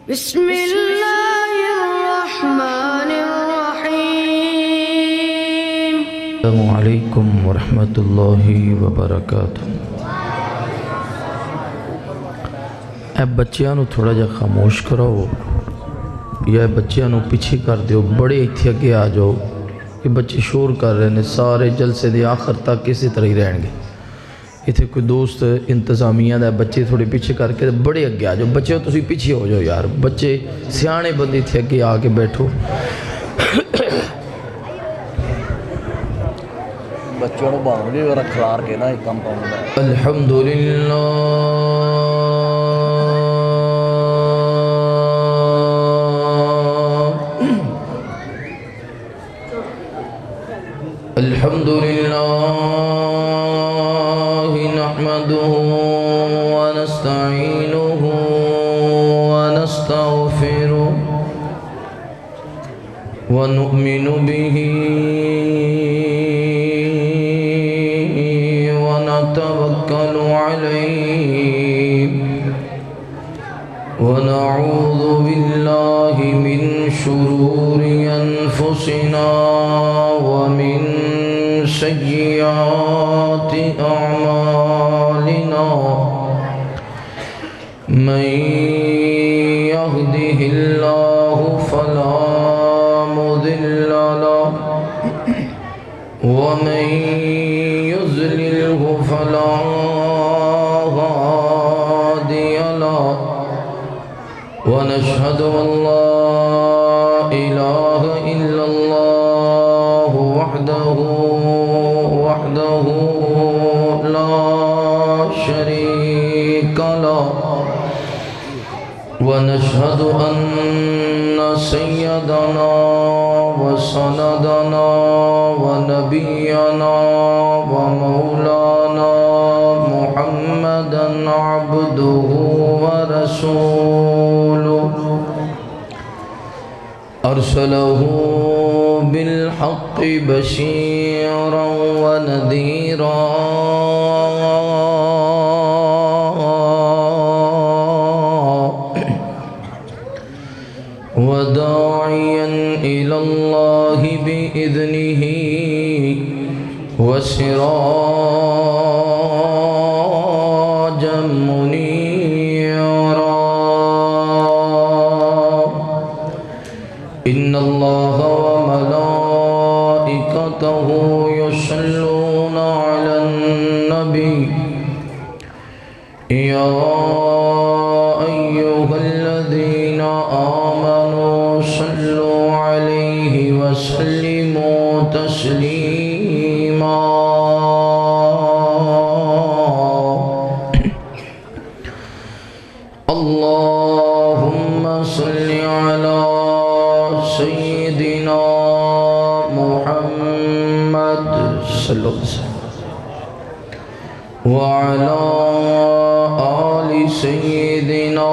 بسم اللہ الرحمن الرحیم۔ السلام علیکم ورحمۃ اللہ وبرکاتہ۔ اے بچیاں نو تھوڑا جا خاموش کراؤ یا بچیاں نو پیچھے کر دیو، بڑے اتھے اگے آ جاؤ کہ بچے شور کر رہے ہیں، سارے جلسے دے آخر تک اسی طرح ہی رہن گے۔ اتھے کوئی دوست انتظامیہ دا بچے تھوڑے پیچھے کر کے بڑے اگے آ جاؤ، بچے تسی پیچھے ہو جاؤ یار، بچے سیانے بندی تھے اگے آ کے بیٹھو۔ بچوں نے باہر بھی رکھلار کے نا ایک کم پاؤں گا۔ الحمدللہ الحمدللہ نحمده ونستعینه ونستغفره ونؤمن به ونتوكل عليه ونعوذ بالله من شرور أنفسنا ومن سيئات أعمالنا من يهده الله فلا مضل له ومن يضلله فلا هادي له ونشهد أن لا إله إلا الله وحده لا شريك له ونشهد أن سيدنا وسندنا ونبينا ومولانا محمدا عبده ورسوله أرسله بالحق بشيرا ونذيرا وداعيا إلى الله بإذنه وسراجا منيرا إن الله وملائكته يصلون على النبي يا أيها الذين آمنوا صلوا عليه وسلموا تسليما اللهم صل على سيدنا محمد صلى الله عليه وسلم وعلى آل سيدنا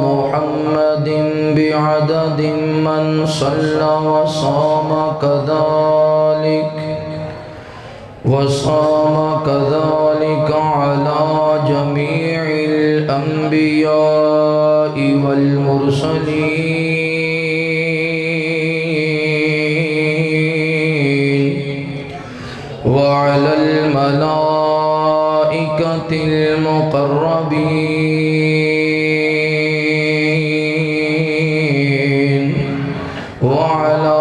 محمد بعدد من صلى وصام كذلك على جميع الأنبياء والمرسلين وعلى الملائكة المقربين وعلى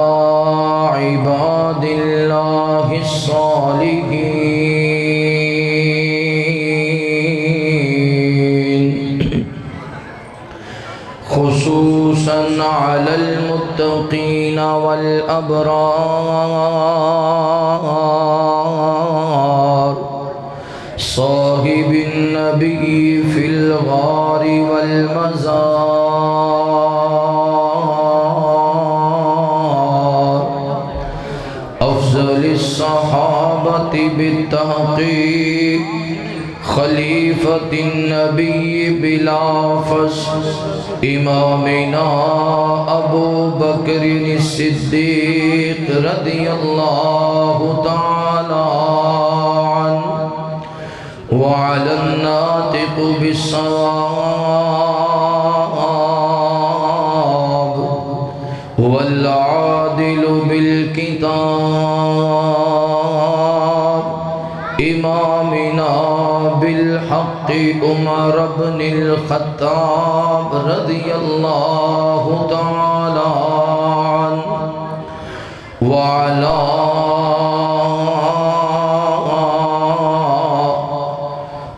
عباد الله الصالحين خصوصا على المتقين والأبرار صاحب النبي في الغار والمزار أفضل الصحابة بالتحقيق خلیفۃ النبی بلا فصل امامنا ابو بکر الصدیق رضی اللہ تعالی عنہ وعلى الناطق بالصواب الحق عمر بن الخطاب رضی اللہ تعالی عنہ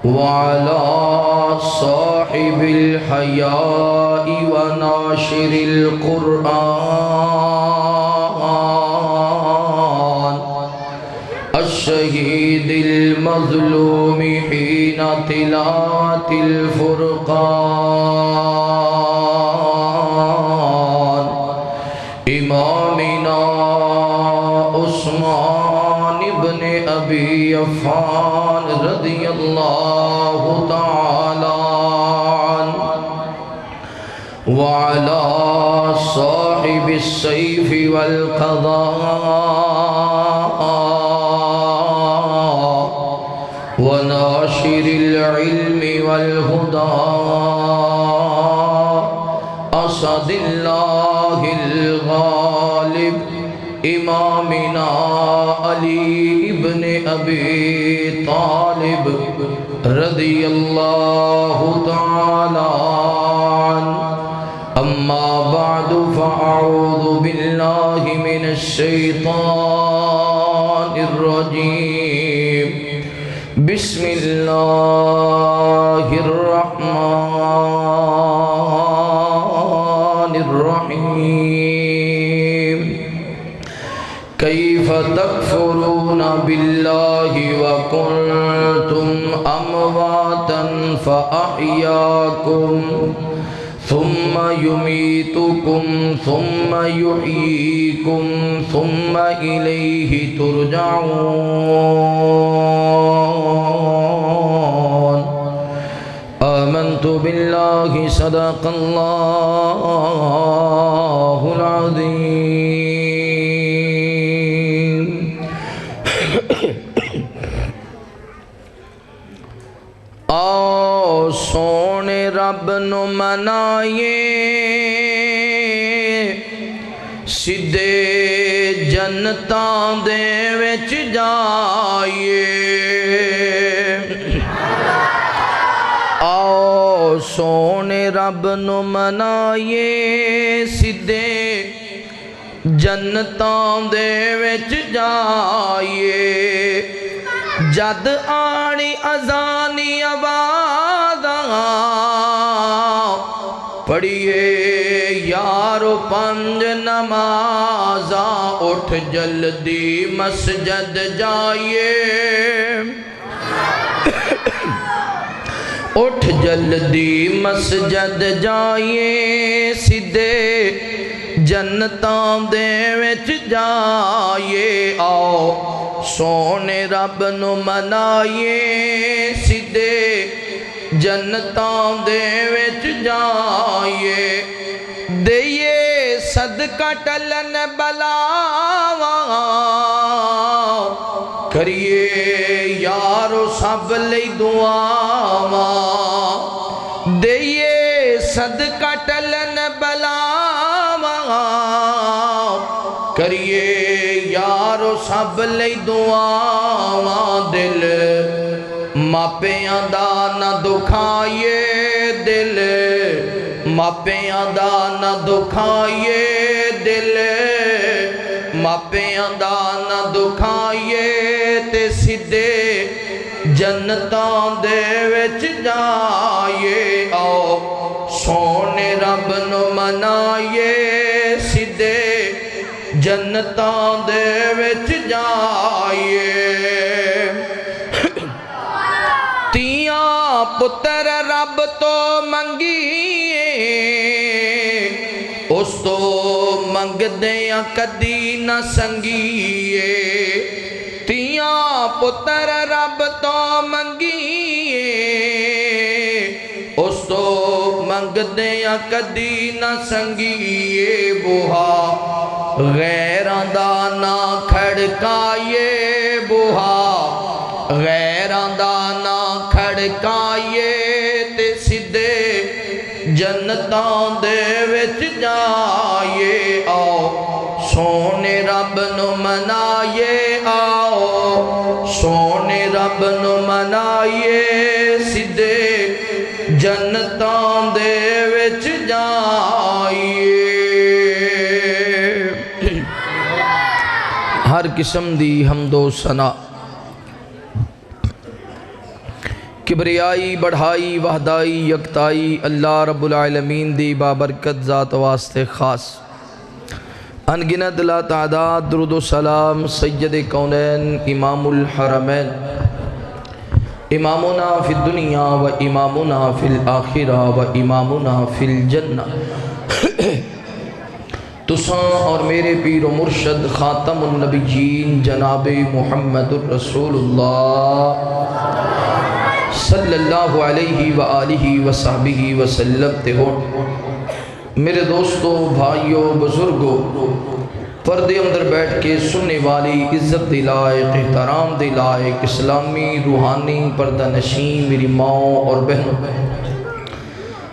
وعلى صاحب الحياء وناشر القرآن الشهيد المظلوم حين تلاوة الفرقان إمامنا عثمان بن أبي عفان رضي الله تعالى عنه وعلى صاحب السيف والقضاء وناشر العلم والهدى أسد الله الغالب إمامنا علي بن أبي طالب رضي الله تعالى عنه أما بعد فأعوذ بالله من الشيطان الرجيم بسم الله الرحمن الرحيم كيف تكفرون بالله وكنتم أمواتا فأحياكم ثم يميتكم ثم يحييكم ثم إليه ترجعون آمنت بالله صدق الله العظيم آؤ سونے رب نو منائیے سیدھے جنتاں دے وچ جائیے آؤ سونے رب نو منائیے سیدھے جنتاں دے وچ جائیے جد آنی ازانی آوازاں پڑھیے یارو پنج نمازاں اٹھ جلدی مسجد جائیے اٹھ جلدی مسجد جائیے سیدھے جنتاں دے وچ جائیے آؤ سونے رب نو منائیے سیدھے جنتاں دے وچ جائیے دئیے صدقہ ٹلن بلاواں کریے یارو سب لئی دعاواں دئیے صدقہ ٹلن بلاواں کریے یارو سب لئی دعاواں دل ماپیاں دا نہ دکھائیے دل ماپیاں دا نہ دکھائیے دل ماپیاں دا نہ دکھائیے تے سیدھے جنتاں دے وچ جائیے آؤ سونے رب نو منائیے سیدھے جنتاں دے وچ جائیے تیاں پتر رب تو منگیے اس تو منگ دیاں کدی نہ سنگیے تیاں پتر رب تو منگیے اس تو منگ دیاں کدی نہ سنگیے بوہا غیران دا نہ کھڑکائیے بوہا غیران دا نہ کھڑکائیے تے سیدھے جنتاں دے وچ جائیے آؤ سونے رب نو منائیے آؤ سونے رب نو منائیے دے جنتاں دے وچ جائیے ہر قسم دی حمد و ثنا کبریائی بڑھائی وحدائی یکتائی اللہ رب العالمین دی بابرکت ذات واسطے خاص انگنت لا تعداد درود و سلام سید کونین امام الحرمین امامنا فی الدنیا و امامنا فی الآخرہ و امامنا فی الجنہ تساں اور میرے پیر و مرشد خاتم النبیین جناب محمد الرسول اللہ صلی اللہ علیہ وآلہ وصحبہ وسلم تے ہو میرے دوستوں بھائیوں بزرگوں پردے اندر بیٹھ کے سننے والی عزت دی لائق احترام دی لائق اسلامی روحانی پردہ نشین میری ماں اور بہنوں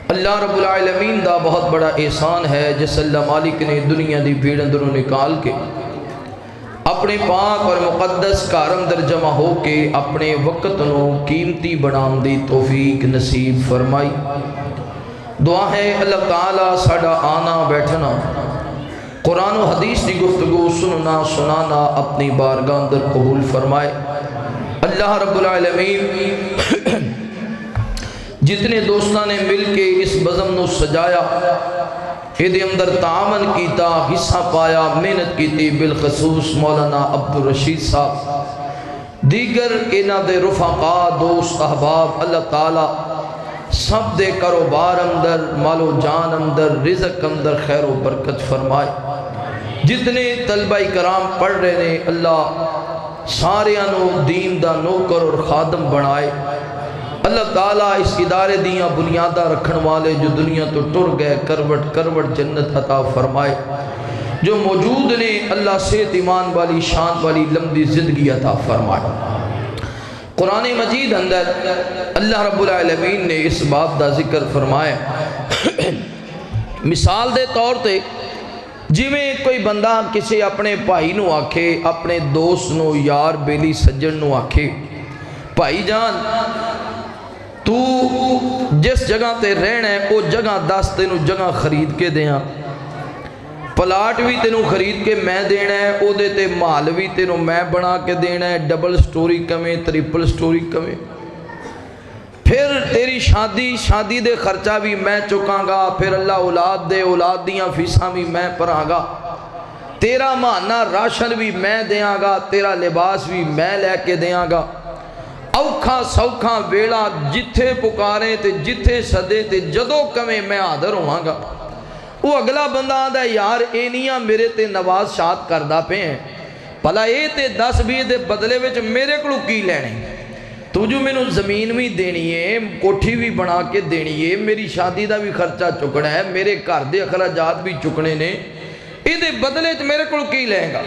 اللہ رب العالمین دا بہت بڑا احسان ہے جس اللہ مالک نے دنیا دی بھیڑ اندروں نکال کے اپنے پاک اور مقدس گھر اندر جمع ہو کے اپنے وقت نو قیمتی بنام دی توفیق نصیب فرمائی دعا ہے اللہ تعالیٰ ساڑا آنا بیٹھنا قرآن و حدیث دی گفتگو سننا سنانا اپنی بارگاہ اندر قبول فرمائے اللہ رب العالمین جتنے دوستان نے مل کے اس بزم نو سجایا ایدے اندر تعاون کیتا حصہ پایا محنت کیتی بالخصوص مولانا عبدالرشید صاحب دیگر اینا دے رفقا دوست احباب اللہ تعالی سب دے کاروبار اندر مال و جان اندر رزق اندر خیر و برکت فرمائے جتنے طلبہ کرام پڑھ رہے نے اللہ سارے انو دین دا نوکر اور خادم بنائے اللہ تعالیٰ اس ادارے دیاں بنیادہ رکھن والے جو دنیا تو ٹر گئے کروٹ کروٹ جنت عطا فرمائے جو موجود نے اللہ صحت ایمان والی شان والی لمبی زندگی عطا فرمائے قرآن مجید اندر اللہ رب العالمین نے اس بات دا ذکر فرمایا مثال دے طور تے جی میں کوئی بندہ کسی اپنے بھائی نو آکھے اپنے دوست نو یار بیلی سجن نو آکھے بھائی جان تو جس جگہ تے رہنا ہے وہ جگہ دس تینوں جگہ خرید کے دیاں پلاٹ بھی تینوں خرید کے میں دینا ہے او دے تے محل بھی تینوں میں بنا کے دینا ہے ڈبل سٹوری کمیں ٹرپل سٹوری کمیں پھر تیری شادی دے خرچہ بھی میں چکاں گا پھر اللہ اولاد دے اولاد دیاں فیساں بھی میں پڑھاں گا تیرا ماہانہ راشن بھی میں دیاں گا تیرا لباس بھی میں لے کے دیاں گا اوکھا سوکھا ویڑا جتھے پکارے تے جتھے صدے تے جدو کمیں میں حاضر ہوں گا وہ اگلا بندہ آدھا یار اینیاں میرے تے نواز شاد کردہ پہ ہیں پلا اے تے 10 بھی دے بدلے وچ میرے کلو کی لینے تو جو میں نو زمین بھی دینی ہے کوٹھی بھی بنا کے دینی ہے میری شادی دا بھی خرچہ چکنا ہے میرے گھر دے اخراجات بھی چکنے نے اے دے بدلے وچ میرے کلو کی لیں گا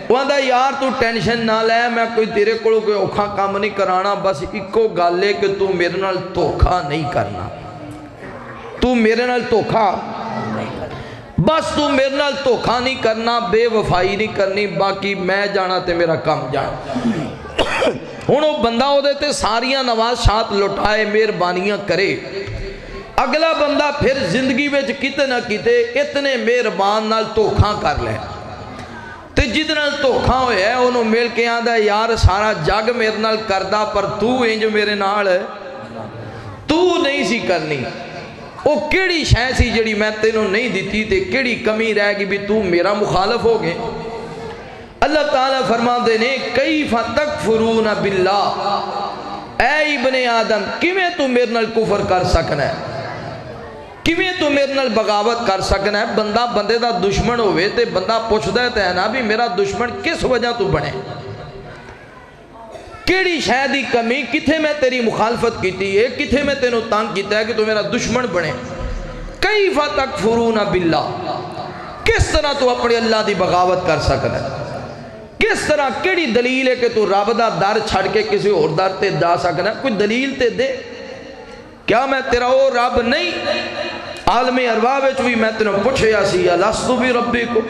وہ آدھا یار تو ٹینشن نہ لے میں کوئی تیرے کلو کوئی اوکھا کام نہیں کرانا بس ایکو گالے کہ تو میرے نال دھوکھا نہیں کرنا تو میرے نال دھوکھا بس تو میرے نال دھوکھا نہیں کرنا بے وفائی نہیں کرنی باقی میں جانا تے میرا کام جانا ہوں وہ بندہ ہو دیتے ساریاں نواز شات لٹائے مہربانیاں کرے اگلا بندہ پھر زندگی وچ کتے نہ کتے اتنے مہربان نال دھوکھا کر لے تے جد نال دھوکھا ہویا ہے انہوں مل کے آدھا یار سارا جگ میرے نال کردہ پر تو انج میرے نال ہے تو نہیں سی کرنی وہ کیڑی شے سی جڑی میں تینوں نہیں دیتی تے کیڑی کمی رہ گی بھی تو میرا مخالف ہو گئے اللہ تعالیٰ فرما دینے کیف تکفرون باللہ اے ابن آدم کیویں تو میرے نال کفر کر سکنا ہے کیویں تو میرے نال بغاوت کر سکنا ہے بندہ بندے دا دشمن ہوئے تے بندہ پوچھ دے تے ہے نا بھی میرا دشمن کس وجہ تو بنے کیڑی شاید کمی کتھے میں تیری مخالفت کیتی ہے کتھے میں تینوں تانگ کیتا ہے کہ تو میرا دشمن بنے کیف تکفرون باللہ کس طرح تو اپنی اللہ دی بغاوت کر سکنا ہے کس طرح کیڑی دلیل ہے کہ تو رب دا در چھڑ کے کسی اور در تے جا سکنا ہے کوئی دلیل تے دے کیا میں تیرا او رب نہیں عالم ارواح وچ بھی میں تینوں پوچھیا سی الستو بربکم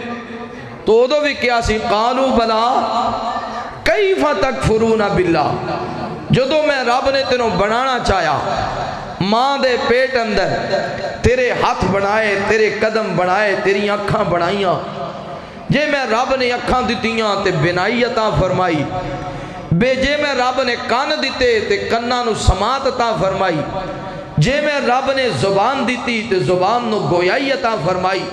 تو ادو بھی کیا سی قالوا بلا کیف تکفرون باللہ جدو میں رب نے تینوں بنانا چاہیا ماں دے پیٹ اندر تیرے ہاتھ بنائے تیرے قدم بنائے تیری اکھاں بنائیاں جے میں رب نے اکھاں دتیاں تے بنائی عطا فرمائی بے جے میں رب نے کان دیتے تے کناں نو سماعت عطا فرمائی جے میں رب نے زبان دیتی تے زبان نو گویائی عطا فرمائی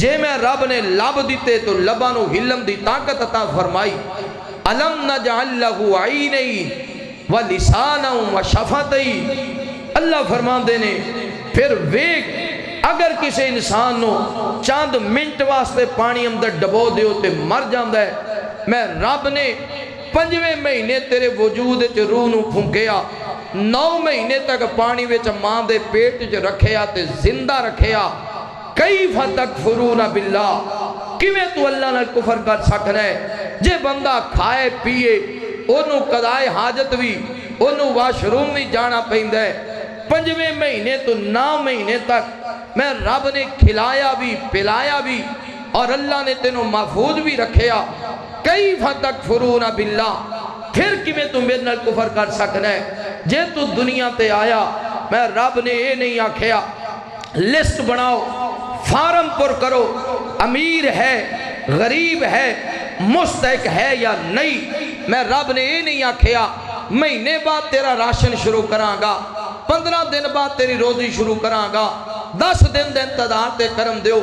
جے میں رب نے لب دیتے تو لباں نو ہلم دی طاقت عطا فرمائی علم نجعل لہو عینین و لسانا و شفتین اللہ فرماندے نے پھر ویک اگر کسی انسان نو چاند منٹ واسطے پانی اندر ڈبو دیو تے مر جاندہ ہے میں رب نے 5ویں مہینے تیرے وجود چ روح نو پھونکیا 9 مہینے تک پانی وچ ماں دے پیٹ چ رکھیا تے زندہ رکھیا کیف تکفرون باللہ کیویں تو اللہ نال کفر کر سکنا ہے جے بندہ کھائے پیے انہوں قضائے حاجت بھی انہوں واش روم بھی جانا پہندہ ہے 5ویں مہینے تو 9 مہینے تک میں رب نے کھلایا بھی پلایا بھی اور اللہ نے تینوں محفوظ بھی رکھیا کیف تکفرون باللہ پھر کیویں تو میرے نال کفر کر سکنا ہے جے تو دنیا تے آیا میں رب نے یہ نہیں آکھیا لسٹ بناؤ فارم پر کرو امیر ہے غریب ہے مستحق ہے یا نہیں میں رب نے یہ نہیں آکھیا مہینے بعد تیرا راشن شروع کراں گا 15 دن بعد تیری روزی شروع کراں گا 10 دن دے انتظار تے کرم دیو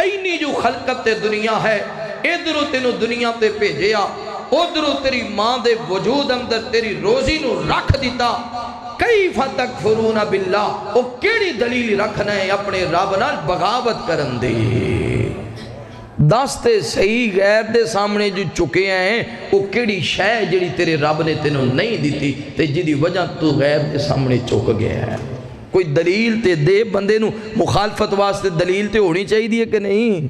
اینی جو خلقت تے دنیا ہے ادھروں تینوں دنیا تے بھیجیا ادھروں تیری ماں دے وجود اندر تیری روزی نو رکھ دیتا کیف تکفرون باللہ او کیڑی دلیل رکھنا ہے اپنے رب نال بغاوت کرن دے دستے صحیح غیر دے سامنے جو چکے ہیں وہ کیڑی شے جڑی تیرے رب نے تینوں نہیں دیتی تے جدی وجہ تو غیر دے سامنے چک گیا ہے کوئی دلیل تے دے بندے نو مخالفت واسطے دلیل تے ہونی چاہیے دی ہے کہ نہیں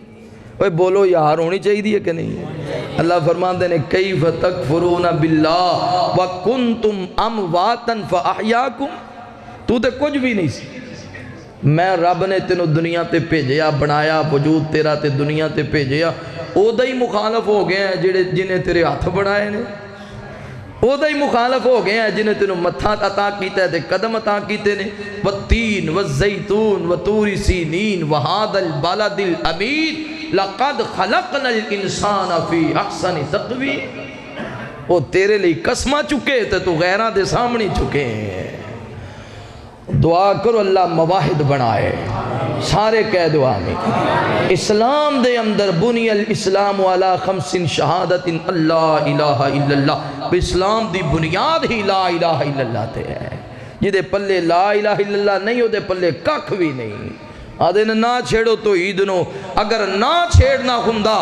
اوے بولو یار ہونی چاہیے دی ہے کہ نہیں اللہ فرمان دے نے کیف تکفرون باللہ وکنتم امواتا فاحیاکم تو تے کچھ بھی نہیں سی میں رب نے تینوں دنیا تے بھیجیا بنایا وجود تیرا تے دنیا تے بھیجیا او دا ہی مخالف ہو گئے ہیں جنہیں تیرے ہاتھ بنائے نے او دا ہی مخالف ہو گئے ہیں جنہیں تینوں متھا عطا کیتا ہے تے قدم عطا کیتے نے والتین والزیتون وطور سینین وہذا البلد الامین لقد خلقنا الانسان فی احسن تقویم وہ تیرے لئے قسمہ چکے تے تو غیرہ دے سامنے چکے ہیں دعا کرو اللہ مواحد بنائے سارے کہہ دعا میں اسلام دے اندر بنی الاسلام علی 5 شہادت اللہ الہ الا اللہ اسلام دی بنیاد ہی لا الہ الا اللہ تے ہے جدے پلے لا الہ الا اللہ نہیں ہو دے پلے ککھ بھی نہیں آدھے نہ چھیڑو توحید نو اگر نہ چھیڑنا ہوندا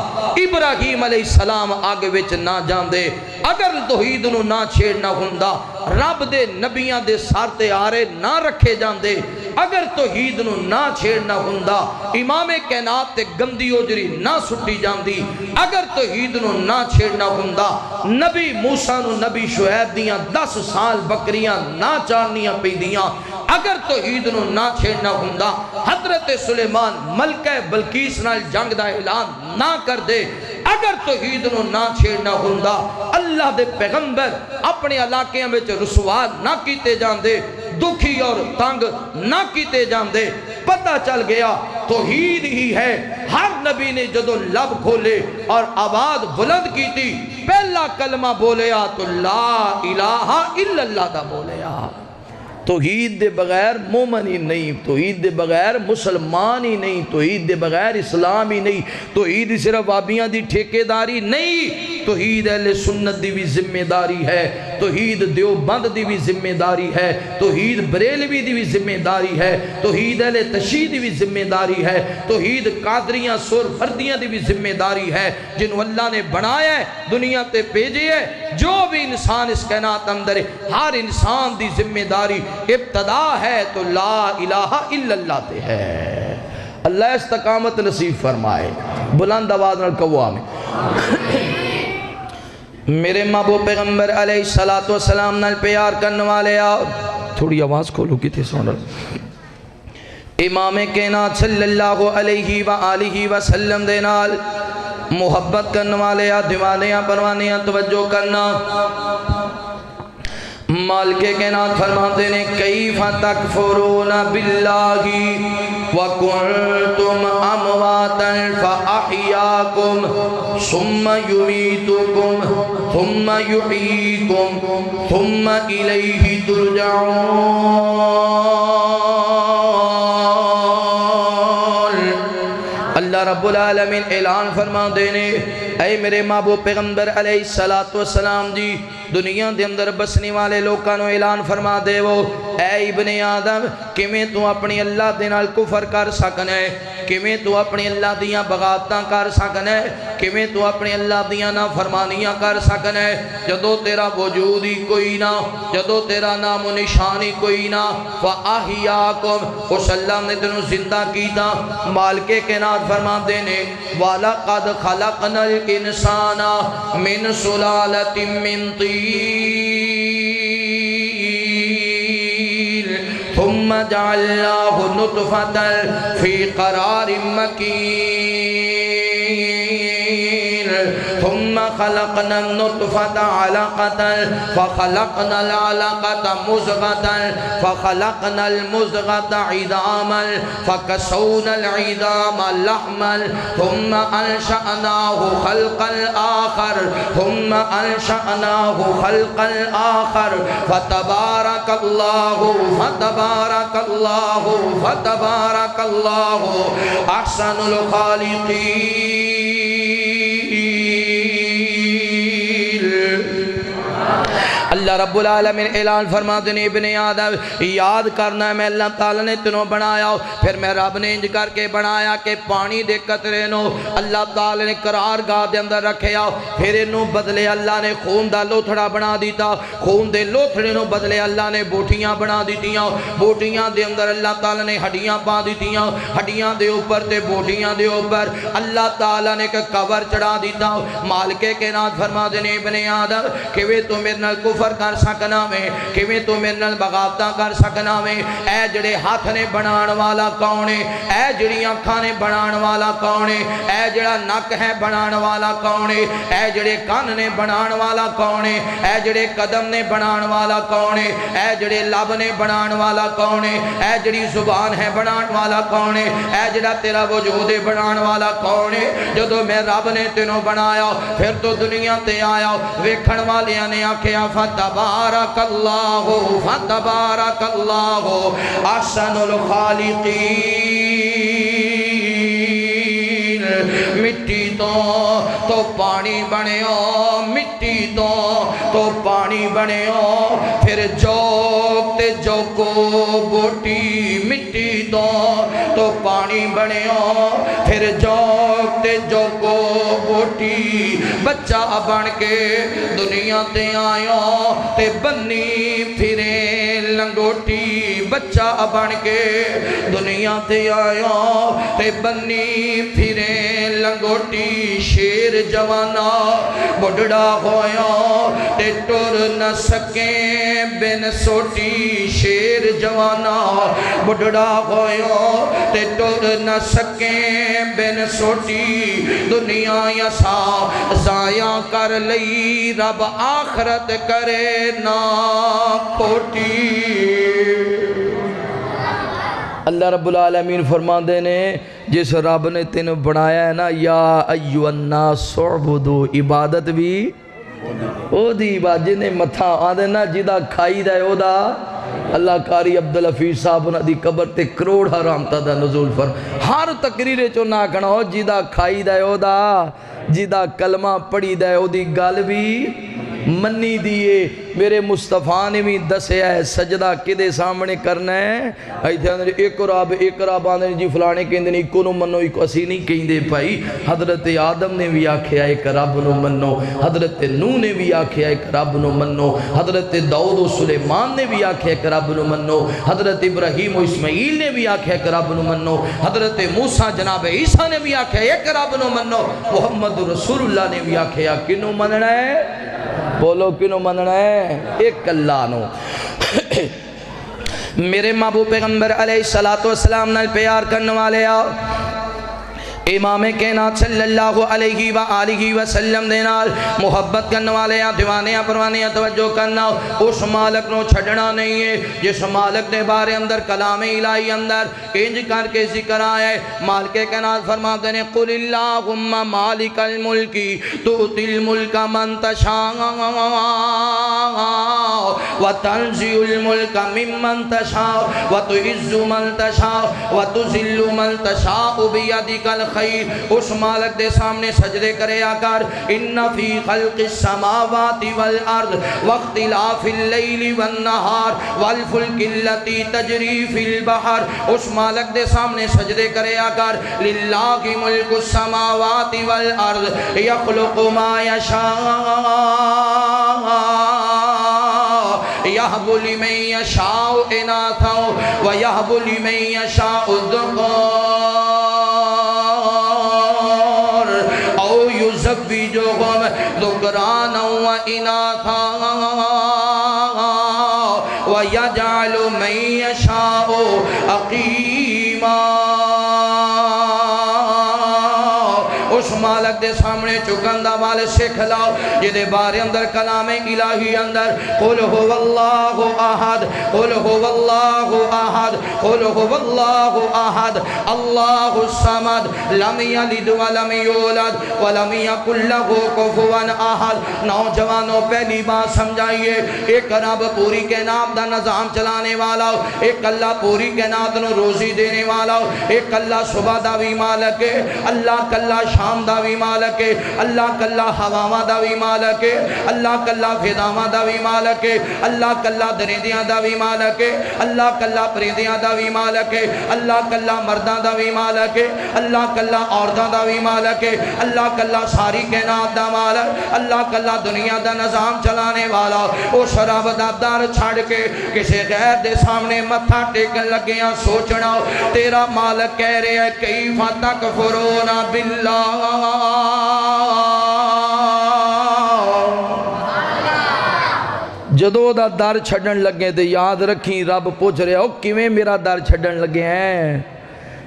ابراہیم علیہ السلام آگے وچ نہ جان دے اگر توحید نو نہ چھیڑنا ہوندا رب دے نبیاں دے سارتے آرے نہ رکھے جان دے اگر توحید نو نہ چھیڑنا ہوندا امام کائنات تے گندی اوجری نہ سٹی جان دی اگر توحید نو نہ چھیڑنا ہوندا نبی موسیٰ نو نبی شعیب دیاں 10 سال بکریاں نہ چارنیاں پی دیاں اگر توحید نو نہ چھیڑنا ہوندا حضرت سلیمان ملکہ بلقیس نال جنگ دا اعلان نہ کر دے اگر توحید نو نہ چھیڑنا ہوندا اللہ دے پیغمبر اپنے علاقے میں رسوا نہ کیتے جان دے دکھی اور تنگ نہ کیتے جان دے پتہ چل گیا توحید ہی ہے ہر نبی نے جدو لب کھولے اور آواز بلند کی تھی پہلا کلمہ بولیا تو لا الہ الا اللہ دا بولیا توحید دے بغیر مومن ہی نہیں توحید دے بغیر مسلمان ہی نہیں توحید دے بغیر اسلام ہی نہیں توحید صرف وابیاں دی ٹھیکے داری نہیں توحید اہل سنت دی بھی ذمہ داری ہے توحید دیوبند دی بھی ذمہ داری ہے توحید بریلوی دی بھی ذمہ داری ہے توحید اہل تشیع دی بھی ذمہ داری ہے توحید قادریاں سور فردیاں دی بھی ذمہ داری ہے جنہوں اللہ نے بنایا ہے دنیا تے بھیجے ہے جو بھی انسان اس کائنات اندر ہے ہر انسان دی ذمہ داری ابتدا ہے تو لا الہ الا اللہ تے ہے اللہ استقامت نصیب فرمائے بلند آواز نال کہو آمین میرے محبوب پیغمبر علیہ السلام نال پیار کرنے والے آؤ تھوڑی آواز کھولو کی تھی سونا امام کائنات صلی اللہ علیہ وآلہ وسلم دے نال محبت کرنے والے آ دیوانے آ پروانے آ توجہ کرنا مالک کائنات فرماتے ہیں کیف تکفرون باللہ وکنتم امواتا فاحیاکم ثم یمیتکم ثم یحییکم ثم الیہ ترجعون۔ اللہ رب العالمین اعلان فرما دینے اے میرے محبوب پیغمبر علیہ السلام جی دنیا دے اندر بسنی والے لوکاں نو اعلان فرما دے وہ اے ابن آدم کیویں تو اپنی اللہ دے نال کفر کر سکنا ہے، کیویں تو اپنی اللہ دیاں بغاوتاں کر سکنا ہے، کیویں تو اپنی اللہ دیاں نافرمانیاں کر سکنا ہے جدوں تیرا وجود ہی کوئی نہ، جدوں تیرا نام و نشان ہی کوئی نہ۔ فاحیاکم اس اللہ نے تینوں زندہ کیتا۔ مالک کائنات فرما دینے وَلَقَدْ خَلَقْنَا الْإِنسَانَ مِنْ سُلَالَةٍ مِّن طِينٍ ثُمَّ جَعَلْنَاهُ نُطْفَةً فِي قَرَارٍ مَّكِينٍ ثُمَّ خَلَقْنَا النُّطْفَةَ عَلَقَةً فَخَلَقْنَا الْعَلَقَةَ مُضْغَةً فَخَلَقْنَا الْمُضْغَةَ عِظَامًا فَكَسَوْنَا الْعِظَامَ لَحْمًا ثُمَّ أَنشَأْنَاهُ خَلْقًا آخَرَ ثُمَّ أَنشَأْنَاهُ خَلْقًا آخَرَ فَتَبَارَكَ اللَّهُ أَحْسَنُ الْخَالِقِينَ۔ اللہ رب العالمین اعلان فرما دیں ابن آدم یاد کرنا ہے میں اللہ تعالیٰ نے تنوں بنایا پھر میں رب نے انج کر کے بنایا کہ پانی دے قطرے نو اللہ تعالیٰ نے قرار گاہ دے اندر رکھیا پھر انہوں بدلے اللہ نے خون دا لوتھڑا بنا دیتا خون دے لوتھڑے نو بدلے اللہ نے بوٹیاں بنا دیتیاں بوٹیاں دے اندر اللہ تعالیٰ نے ہڈیاں پا دیتیاں ہڈیاں دے اوپر تے بوٹیاں دے اوپر اللہ تعالیٰ نے کہ کور چڑھا دیتا مالک کائنات فرما دیں ابن آدم کہ وہ تو میرے نال کفر کر سکنا میں کیویں تو میرے نال بغاوتاں کر سکنا میں اے جڑے ہاتھ نے بنان والا کون ہے اے جڑی آنکھاں نے بنان والا کون ہے اے جڑا نک ہے بنان والا کون ہے اے جڑے کان نے بنان والا کون ہے اے جڑے قدم نے بنان والا کون ہے اے جڑے لب نے بنان والا کون ہے اے جڑی زبان ہے بنان والا کون ہے اے جڑا تیرا وجود ہے بنان والا کون ہے جدوں میں رب نے تینوں بنایا پھر تو دنیا تے آیا ویکھن والیاں نے آکھیا فتبارک اللہ احسن الخالقین۔ مٹی تو پانی بنیو مٹی تو پانی بنیو پھر جوگ تے جوگو بوٹی مٹی تو پانی بنیو پھر جوگ تے جوگو بوٹی بچہ بن کے دنیا تے آیا تے بنی پھرے لنگوٹی بچہ بن کے دنیا تے آیا تے بنی پھرے لنگوٹی شیر جوانا بڑھڑا ہویا تے ٹر نہ سکیں بن سوٹی شیر جوانا بڑھڑا ہویا تے ٹر نہ سکیں بن سوٹی دنیا یسا ضائع کر لئی رب آخرت کرے نا کھوٹی۔ اللہ رب العالمین فرما دینے جس رب نے تینوں بنایا ہے نا یا ایوہ الناس اعبدو عبادت بھی او دی عبادت جنہیں متھا آدھے نا جدہ کھائی دے او دا اللہ کاری عبدالحفیظ صاحب انہا دی قبر تے کروڑ حرام تا دا نزول فر ہر تقریرے چو نہ کھنا ہو جدہ کھائی دے او دا جدہ کلمہ پڑی دے او دی گال بھی منی دیئے میرے مصطفیٰ نے بھی دسے ہے سجدہ کدے سامنے کرنا ہے ایتھے اندر اقراب آندھے جی فلانے کہندے نہیں کنو منو ایک اسی نہیں کہندے پائی حضرت آدم نے بھی آکھیا ایک رب نو منو حضرت نوح نے بھی آکھیا ایک رب نو منو حضرت داؤد و سلیمان نے بھی آکھیا ایک رب نو منو حضرت ابراہیم و اسماعیل نے بھی آکھیا ایک رب نو منو حضرت موسیٰ جناب عیسیٰ نے بھی آکھیا ایک رب نو منو محمد رسول اللہ نے بھی آکھیا کنو مننا ہے بولو کنو مننا ہے ایک اللہ نو۔ میرے محبوب پیغمبر علیہ السلام نال پیار کرنے والے آؤ امام کائنات صلی اللہ علیہ وآلہ وسلم دے نال محبت کرنے والے دیوانے پروانے توجہ کرنا اس مالک نو چھڑنا نہیں ہے جس مالک دے بارے اندر کلام الہی اندر انج کر کے ذکر آیا ہے۔ مالک کائنات فرماتے ہیں قل اللہم مالک الملک تؤتی الملک من تشاء وتنزع الملک ممن تشاء وتعز من تشاء وتذل من تشاء بیدک الخیر۔ اس مالک دے سامنے سجدے کرے آکر ان فی خلق السماوات والارض واختلاف اللیل والنہار والفلک التي تجری فی البحر۔ اس مالک دے سامنے سجدے کرے آکر للہ ملک السماوات والارض یخلق ما یشاء یہب لمن یشاء اناثا ویہب لمن یشاء الذکور او یزوجہم ذکرانا واناثا ویجعل من یشاء عقیما۔ اس مالک دے سامنے چکندہ والے سکھ لاؤ جدے بارے اندر کلام الہی اندر قل هو اللہ احد قل هو اللہ احد قل هو اللہ احد اللہ الصمد لم یلد ولم یولد ولم یکن له کفوا احد۔ نوجوانوں پہلی بات سمجھائیے ایک رب پوری کائنات دا نظام چلانے والا ہو، ایک اللہ پوری کائنات نو روزی دینے والا ہو، ایک اللہ صبح دا بھی مالک ہے، اللہ کلہ شام دا بھی مالک ہے، اللہ کلہ ہواواں دا بھی مالک ہے، اللہ کلہ فضاواں دا بھی مالک ہے، اللہ کلہ درندیاں دا بھی مالک ہے، اللہ کلہ پرندیاں دا بھی مالک ہے، اللہ کلہ مرداں دا بھی مالک ہے، اللہ کلہ عورتاں دا بھی مالک ہے، اللہ کلہ ساری کائنات دا مالک، اللہ کلہ دنیا دا نظام چلانے والا۔ اس رب دا در چھڑ کے کسی غیر دے سامنے متھا ٹیکن لگیاں سوچنا تیرا مالک کہہ رہے ہے کیف تکفرون باللہ۔ جدو دا در چھڑن لگے تو یاد رکھیں رب پوچھ رہے ہو کیویں میرا در چھڑن لگے ہیں۔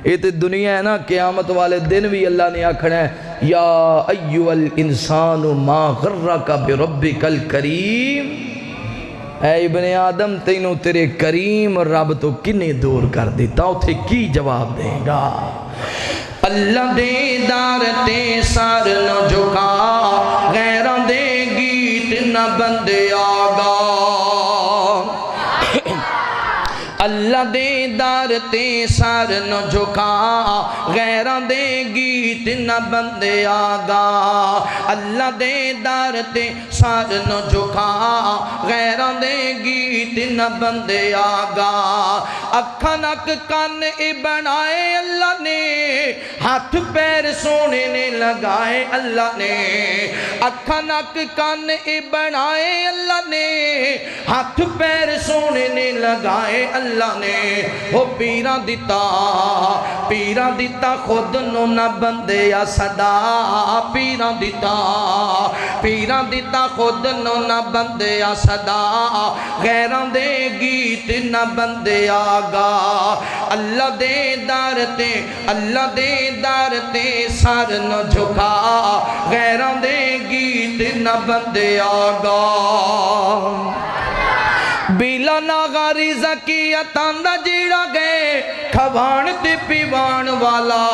یہ تو دنیا ہے نا، قیامت والے دن بھی اللہ نے آکھنا ہے یا ایوہ الانسان ما غرک بربک الکریم، اے ابن آدم تینوں تیرے کریم رب تو کنے دور کر دیتا، اتھے کی جواب دے گا؟ اللہ دے دار تے سار نہ جھکا غیران دے گیت نہ بندے آگا۔ اللہ دے دار تے سار نہ جھکا غیران دے گیت نہ بندے آگا۔ اللہ دے دار تے سار نہ جھکا غیران دے گیت نہ بندے آگا۔ اکھا نک کان بنائے اللہ نے، ہاتھ پیر سونے نے لگائے اللہ نے۔ اکھا نک کان بنائے اللہ نے، ہاتھ پیر سونے نے لگائے اللہ نے۔ ہو پیران دیتا خود نو نہ بندے یا صدا، پیران دیتا خود نو نہ بندے یا صدا، غیران دے گیت نہ بندے آگا۔ اللہ دے دار تے سر نہ جھکا غیران دے گیت نہ بندے آگا۔ بیلا ناغا رزقیتاں دا جیڑا گئے کھوان تے پیوان والا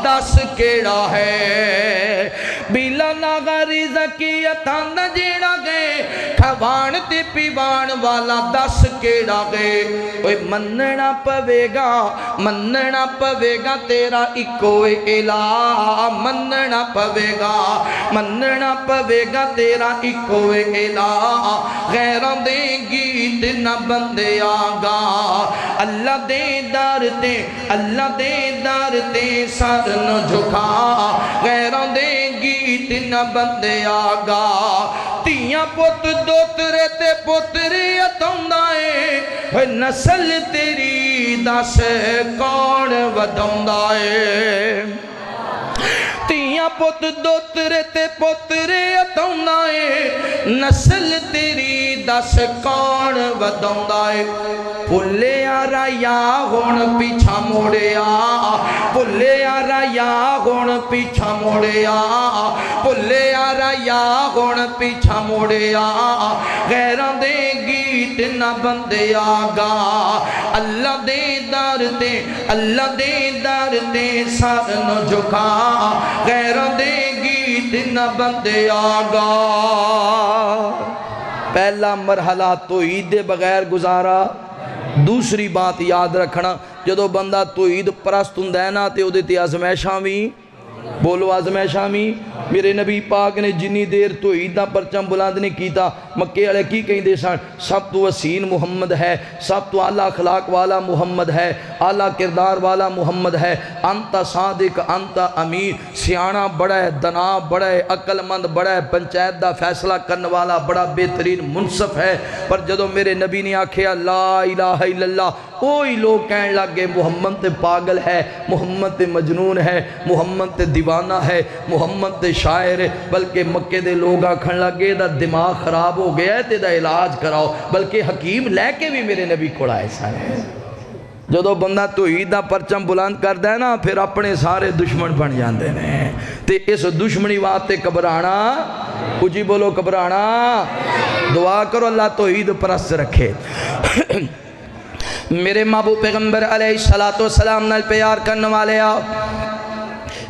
دس کیڑا ہے۔ بیلا ناغا رزقیتاں دا جیڑا گئے کھوان تے پیوان والا دس کیڑا گئے۔ اوے مننا پوے گا تیرا اکوے الہ، مننا پوے گا تیرا اکوے الہ، غیران دے گیت نہ بندے آگا۔ اللہ دے دار تے سر نہ جھکا غیران دے گیت نہ بندے آگا۔ تیاں پت دوترے تے پتری اتندائے، نسل تیری دس کون ودندائے۔ تیاں پت دوترے تے پترے اتندائے، نسل تیری دس کون ودندائے۔ ਭੁੱਲਿਆ ਰਾਇਆ ਹੁਣ ਪਿੱਛਾ ਮੋੜਿਆ ਭੁੱਲਿਆ ਰਾਇਆ ਹੁਣ ਪਿੱਛਾ ਮੋੜਿਆ ਭੁੱਲਿਆ ਰਾਇਆ ਹੁਣ ਪਿੱਛਾ ਮੋੜਿਆ ਗੈਰਾਂ ਦੇ ਗੀਤ ਨਾ ਬੰਦਿਆ ਗਾ ਅੱਲਾ ਦੇ ਦਰ ਤੇ ਅੱਲਾ ਦੇ ਦਰ ਤੇ ਸਰ ਨੂੰ ਝੁਕਾ ਗੈਰਾਂ ਦੇ ਗੀਤ ਨਾ ਬੰਦਿਆ ਗਾ پہلا مرحلہ توحید دے بغیر گزارا دوسری بات یاد رکھنا جدو بندہ توحید پرست ہوندا ہے نا تے او دے تے آزمائشاں وی بولو آزمائشاں وی میرے نبی پاک نے جنی دیر توحید دا پرچم بلند نہیں کیتا مکے والے کی کہندے سن سب تو حسین محمد ہے سب تو اعلیٰ اخلاق والا محمد ہے اعلیٰ کردار والا محمد ہے انت صادق انت امین سیانا بڑا ہے دنا بڑا ہے عقل مند بڑا ہے پنچایت دا فیصلہ کرنے والا بڑا بہترین منصف ہے پر جدو میرے نبی نے آکھیا لا الہ الا اللہ کوئی لوگ کہنے لگے محمد تے پاگل ہے محمد تے مجنون ہے محمد تے دیوانہ ہے محمد تے شاعر ہے بلکہ مکے دے لوگ آکھن لگے دا دماغ خراب ہو گیا ہے تے دا علاج کراؤ بلکہ حکیم لے کے بھی میرے نبی کو آئے سارے جدو بندہ توحید دا پرچم بلند کر دے نا پھر اپنے سارے دشمن بن جاندے نے تے اس دشمنی واسطے گھبرانا کچھ بولو گھبرانا دعا کرو اللہ توحید پرست رکھے میرے محبوب پیغمبر علیہ السلام نال پیار کرنے والے آؤ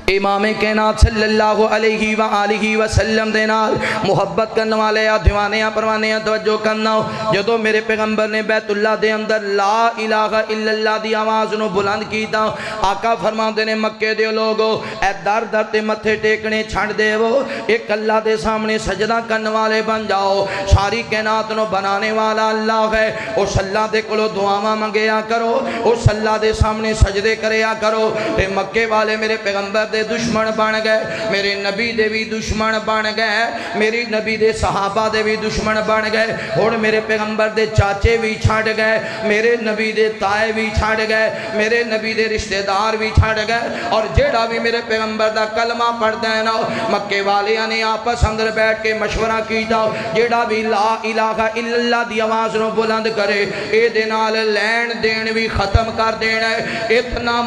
امام کائنات صلی اللہ علیہ وآلہ وسلم دے نال محبت کرنے والے دیوانیاں پروانیاں توجہ کرنا جدو میرے پیغمبر نے بیت اللہ دے اندر لا الہ الا اللہ دی آواز نو بلند کیتا آقا فرما دے نے مکے دے لوگو اے در در تے متھے ٹیکنے چھڑ دے وہ ایک اللہ دے سامنے سجدہ کرنے والے بن جاؤ ساری کائنات نو بنانے والا اللہ ہے اس اللہ دے کلو دعاواں منگیا کرو اس اللہ دے سامنے سجدے کریا کرو تے مکے والے میرے پیغمبر دے دشمن بن گئے میرے نبی دے بھی دشمن بن گئے میری نبی دے صحابہ دے بھی دشمن بن گئے اور میرے پیغمبر دے چاچے بھی چھاڑ گئے میرے نبی دے تائے بھی چھاڑ گئے میرے نبی دے رشتہ دار بھی چھاڑ گئے اور جیڑا بھی میرے پیغمبر دا کلمہ پڑھ دینا مکے والیاں نے آپس اندر بیٹھ کے مشورہ کیتا جیڑا بھی لا الہ الا اللہ دی آواز نو بلند کرے اے دے نال لین دین بھی ختم کر دینا اتنا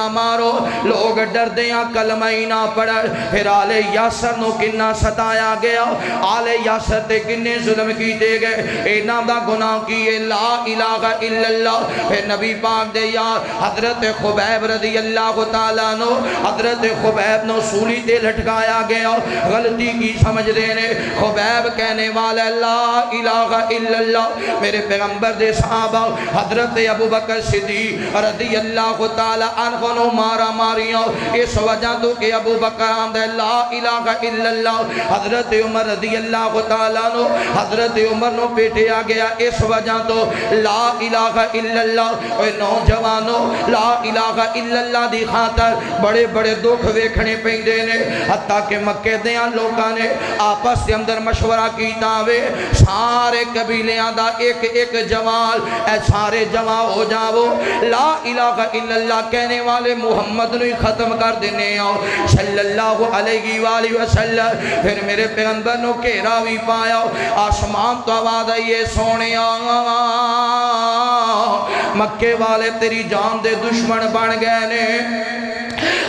مارو لوگ ڈر دیاں کلمہ ہی نہ پڑھا پھر آل یاسر نو کنہ ستایا گیا آل یاسر تے کنے ظلم کی دے گئے اے نام دا گناہ کیے لا الہ الا اللہ پھر نبی پاک دے یار حضرت خبیب رضی اللہ تعالیٰ نو حضرت خبیب نو سولی تے لٹکایا گیا غلطی کی سمجھ دینے خبیب کہنے والا لا الہ الا اللہ میرے پیغمبر دے صحابہ حضرت ابو بکر صدیق رضی اللہ تعالیٰ عنہ نو مارا ماریاں اس وجہ تو کہ ابو بکر آمدہ لا الہ الا اللہ حضرت عمر رضی اللہ تعالیٰ نو حضرت عمر نو پیٹے آ گیا اس وجہ تو لا الہ الا اللہ اے نوجوانوں لا الہ الا اللہ دی خاطر بڑے بڑے دکھ ویکھنے پیندے نے حتیٰ کہ مکے دیاں لوگاں نے آپس کے اندر مشورہ کیتا ہوئے سارے قبیلیاں دا ایک ایک جمال اے سارے جمع ہو جاؤ لا الہ الا اللہ کہنے والے محمد نے ختم کر دینے صلی اللہ علیہ وآلہ وسلم پھر میرے پیغمبر نو گھیرا بھی پایا آسمان تو آواز آئیے سونے مکے والے تیری جان دے دشمن بن گئے نے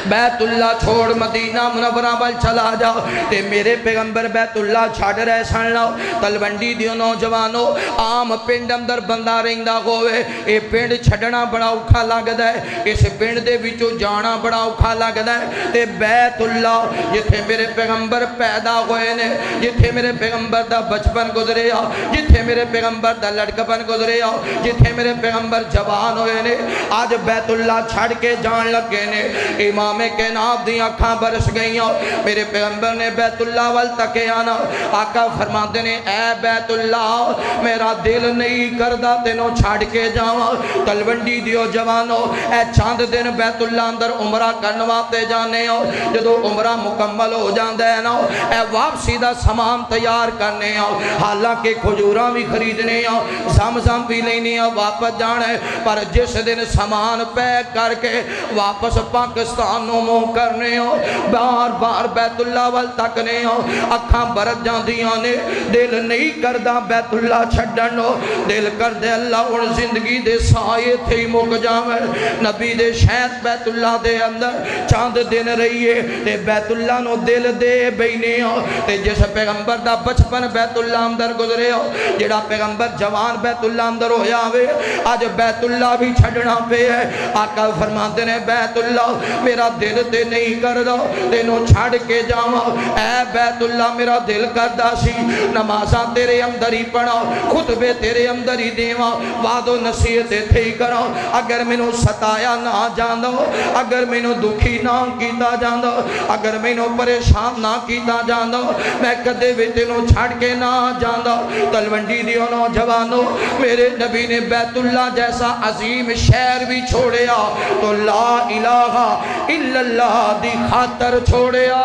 بیت اللہ چھوڑ مدینہ منورہ بل چلا جاؤ تے میرے پیغمبر بیت اللہ چھاڑ رہے سن لاؤ تلوندی دیو نوجوانوں عام پنڈ اندر بندہ رہندا ہوئے اے پنڈ چھڑنا بڑا اوکھا لگدا ہے اس پنڈ دے وچوں جانا بڑا اوکھا لگدا ہے تے بیت اللہ جتھے میرے پیغمبر پیدا ہوئے نے جتھے میرے پیغمبر دا بچپن گزریا جتھے میرے پیغمبر دا لڑکپن گزریا جتھے میرے پیغمبر جوان ہوئے نے آج بیت اللہ چھڑ کے جان لگے نے امام کائنات دی آنکھاں برس گئیاں میرے پیغمبر نے بیت اللہ وال تکے آنا آقا فرماتے نے اے بیت اللہ میرا دل نہیں کردہ تینوں چھاڑ کے جاؤں تلوندی دیو جوانوں اے چاند دن بیت اللہ اندر عمرہ کرنواتے جانے ہو جدو عمرہ مکمل ہو جاندے نا اے واپسی دا سامان تیار کرنے ہو حالانکہ کھجوراں بھی خریدنے ہو زمزم بھی لینے ہو واپس جانے پر جس دن سامان پیک کر کے واپس پاکستان آسمانوں منہ کرنے ہو بار بار بیت اللہ وال تکنے ہو اکھاں برت جاندیاں نے دل نہیں کردہ بیت اللہ چھڑن ہو دل کردے اللہ اور زندگی دے سائے تھے مک جاویں نبی دے شہد بیت اللہ دے اندر چاند دن رہیے تے بیت اللہ نو دل دے بینے ہو تے جس پیغمبر دا بچپن بیت اللہ اندر گزرے ہو جڑا پیغمبر جوان بیت اللہ اندر ہو جاوے آج بیت اللہ بھی چھڑنا پہ ہے آقا فرماتے نے بیت اللہ میرا دل تے نہیں کر دو تینوں چھڑ کے جاؤں اے بیت اللہ میرا دل کردہ سی نمازاں تیرے اندر ہی پڑھا خطبے تیرے اندر ہی دیواں وعد و نصیحت تھے ہی کرو اگر مینوں ستایا نہ جاندو اگر مینوں دکھی نہ کیتا جاندو اگر مینوں پریشان نہ کیتا جاندو میں کدے بھی تینوں چھڑ کے نہ جاندو تلونڈی دیو نوجوانو میرے نبی نے بیت اللہ جیسا عظیم شہر بھی چھوڑیا تو لا الہ الا اللہ دی خاطر چھوڑیا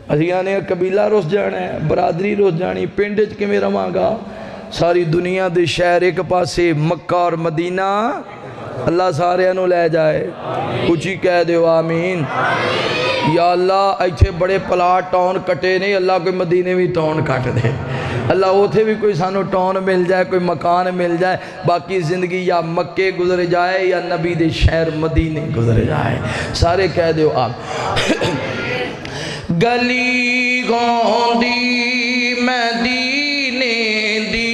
ازیاں نے قبیلہ روس جانا ہے برادری روس جانی پنڈج کے میں رواں گا ساری دنیا دے شہر ایک پاسے مکہ اور مدینہ اللہ سارے انہوں لے جائے کچھ ہی کہہ دے آمین یا اللہ ایچھے بڑے پلاٹ ٹاؤن کٹے نہیں اللہ کوئی مدینے بھی ٹاؤن کٹ دے اللہ اوتھے بھی کوئی سانو ٹاؤن مل جائے کوئی مکان مل جائے باقی زندگی یا مکے گزر جائے یا نبی دے شہر مدینے گزر جائے سارے کہہ دے آپ گلی گوندی مدینے دی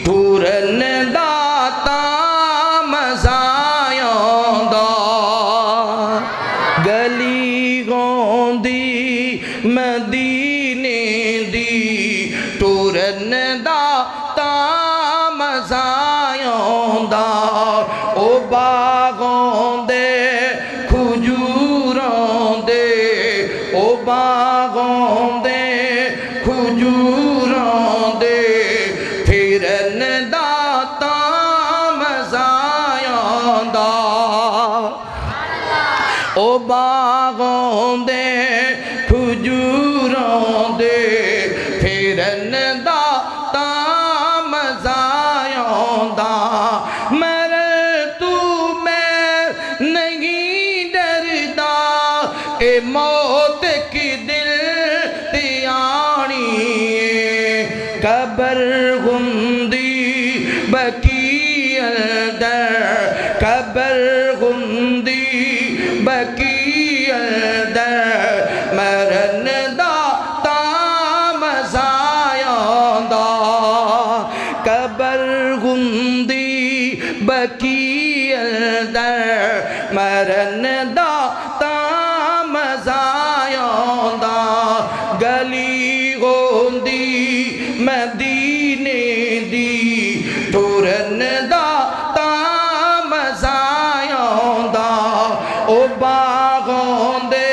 ٹورن داتا مزایوں دا گلی گوندی مدینے دی ٹورن داتا مزایوں دا او باغوں دے کھجوراں دے او باغوں دے کھجوراں دے پھرن داتا مزایاں دا او باغوں دے کھجوراں دے پھرن داتا مزایاں دا مر تو میں نہیں ڈردا اے موت کی دل تیانی قبر گندی بکی اندر قبر گندی بکی اندر مرن داتا مزایاں دا قبر گندی بکی اندر مرن داتا مزایاں دا گلی گوندی مدینے دی ٹورن داتا مزایاں دا او باغوں دے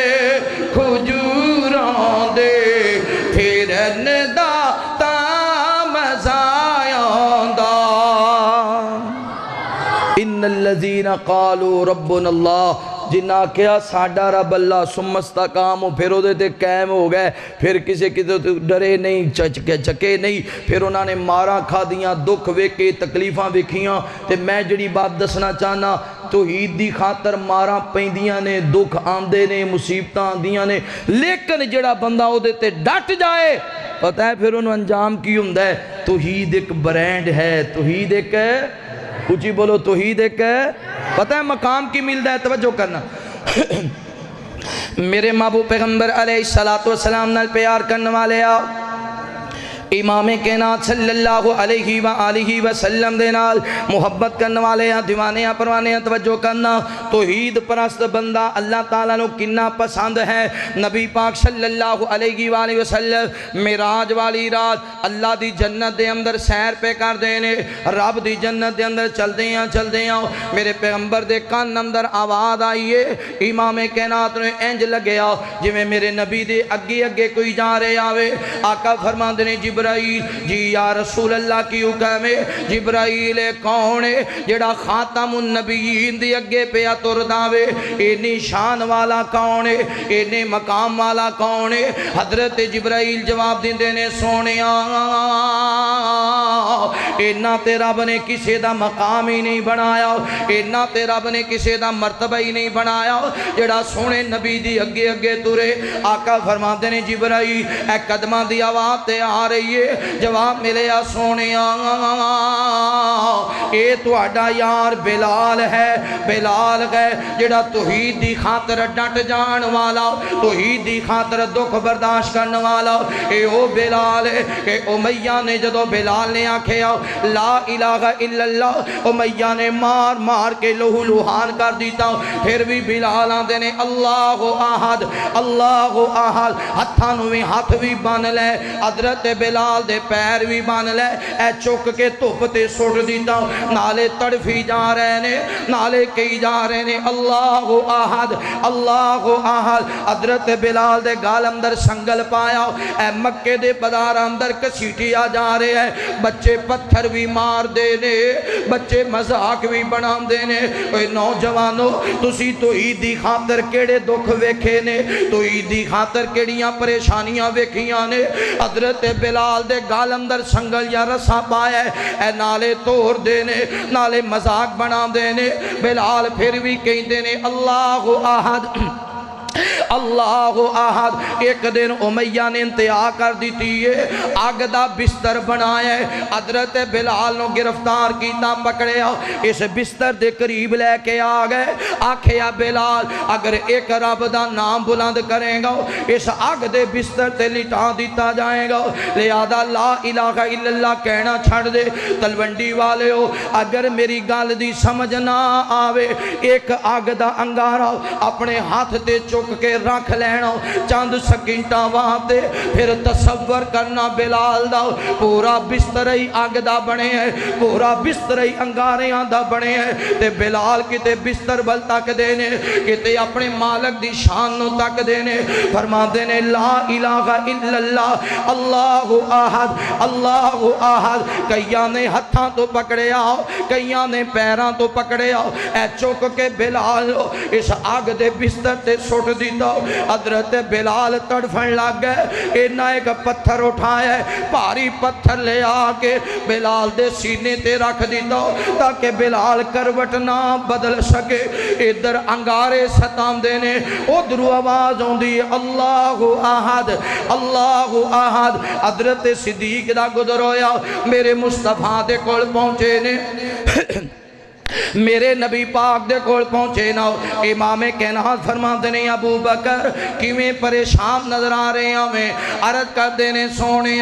کھجوراں دے پھرن داتا مزایاں دا ان الذین قالوا ربنا اللہ جنہ کیا ساڈا رب اللہ سمستقام ہو پھر وہ تے قائم ہو گئے پھر کسی ڈرے نہیں چکے نہیں پھر انہوں نے مارا کھا دیاں دکھ ویکے تکلیفاں ویکھیاں تے میں جڑی بات دسنا چاہنا توحید دی خاطر مارا پیندیاں نے دکھ آندے نے مصیبتاں آندیاں نے لیکن جڑا بندہ او دے تے ڈٹ جائے پتہ ہے پھر انہوں انجام کی ہوندہ ہے توحید ایک برینڈ ہے توحید ایک اچھی بولو توحید ایک پتہ ہے مقام کی ملتا ہے توجہ کرنا میرے محبوب پیغمبر علیہ السلام نال پیار کرنے والے آؤ امام کائنات صلی اللہ علیہ وآلہ وسلم دے نال محبت کرنے والے ہیں دیوانے ہیں پروانے ہیں توجہ کرنا توحید پرست بندہ اللہ تعالیٰ نو کننا پسند ہے نبی پاک صلی اللہ علیہ وآلہ وسلم معراج والی رات اللہ دی جنت دے اندر سیر پہ کر دینے رب دی جنت دے اندر چل دیاں میرے پیغمبر دے کان اندر آواز آئیے امام کائنات نے انج لگیا جو میرے نبی دے اگے کوئی جا رہے آوے آقا فرما دینے جبرائیل جی یا رسول اللہ کی حکم ہے جبرائیل کون ہے جڑا خاتم النبیین دی اگے پہ اتر داوے اینی شان والا کون ہے اینی مقام والا کون ہے حضرت جبرائیل جواب دین دینے سونے اینا تے رب نے کسے دا مقام ہی نہیں بنایا اینا تے رب نے کسے دا مرتبہ ہی نہیں بنایا جڑا سونے نبی دی اگے اگے تورے آقا فرماتے نے جبرائیل اے قدمہ دی آواز تے آ رہی ہے جواب ملے سونے اے تو اڈا یار بلال ہے بلال گئے جڑا توحید دی خاطر ڈٹ جان والا توحید دی خاطر دکھ برداشت کرنے والا اے او بلال ہے کہ امیہ نے جدو بلال نے آکھے لا الہ الا اللہ امیہ نے مار مار کے لہو لوہان کر دیتا پھر بھی بلال آندے نے اللہ احد ہتھانو بھی ہاتھ بھی بان لے حضرت بلال دے پیر بھی بان لے اے چک کے دھوپ تے سٹ دیتا نالے تڑفی جا رہے نے نالے کئی جا رہے نے اللہ احد حضرت بلال دے گال اندر سنگل پایا اے مکے دے بازار اندر کسیٹیا جا رہے ہیں بچے پتھر بھی مار دینے بچے مذاق بھی بنا دینے اے نوجوانو تسی تو عیدی خاطر کیڑے دکھ ویکھے نے تو عیدی خاطر کیڑیاں پریشانیاں ویکھیاں نے حضرت بلال دے گال اندر سنگل یا رسا پایا اے نالے توڑ دینے نالے مذاق بنا دینے بلال پھر بھی کہیں دینے اللہ احد اللہ احد ایک دن امیہ نے انتہا کر دیتی ہے آگ دا بستر بنایا ہے حضرت بلال نو گرفتار کیتا پکڑے اس بستر دے قریب لے کے آگئے آکھے یا بلال اگر ایک رب دا نام بلند کریں گا اس آگ دے بستر تے لٹا دیتا جائے گا لہذا لا الہ الا اللہ کہنا چھڑ دے تلونڈی والے ہو اگر میری گال دی سمجھ نہ آوے ایک آگ دا انگارہ اپنے ہاتھ تے چک کے رکھ لینا چاند سکینٹا وہاں تے پھر تصور کرنا بلال دا پورا بسترہی آگ دا بنے ہیں پورا بسترہی انگاریاں دا بنے ہیں تے بلال کتے بستر بل تک دینے کتے اپنے مالک دی شان نو تک دینے فرما دینے لا الہ الا اللہ اللہ احد کئیاں نے ہتھاں تو پکڑے آؤ کئیاں نے پیراں تو پکڑے آؤ اے چوک کے بلال اس آگ دے بستر تے سوٹ دیتا حضرت بلال تڑفن لگ گئے اینا ایک پتھر اٹھایا پاری پتھر لے آکے بلال دے سینے تے رکھ دیتا تاکہ بلال کروٹ نہ بدل سکے ادھر انگارے ستام دینے ادھر آواز ہوں دی اللہ احد حضرت صدیق دا گزر ہویا میرے مصطفیٰ دے کول پہنچے نے میرے نبی پاک دے کول پہنچے نا امام کائنات فرما دینے ابو بکر کیویں پریشان نظر آ رہے ہیں ہمیں عرض کر دینے سونے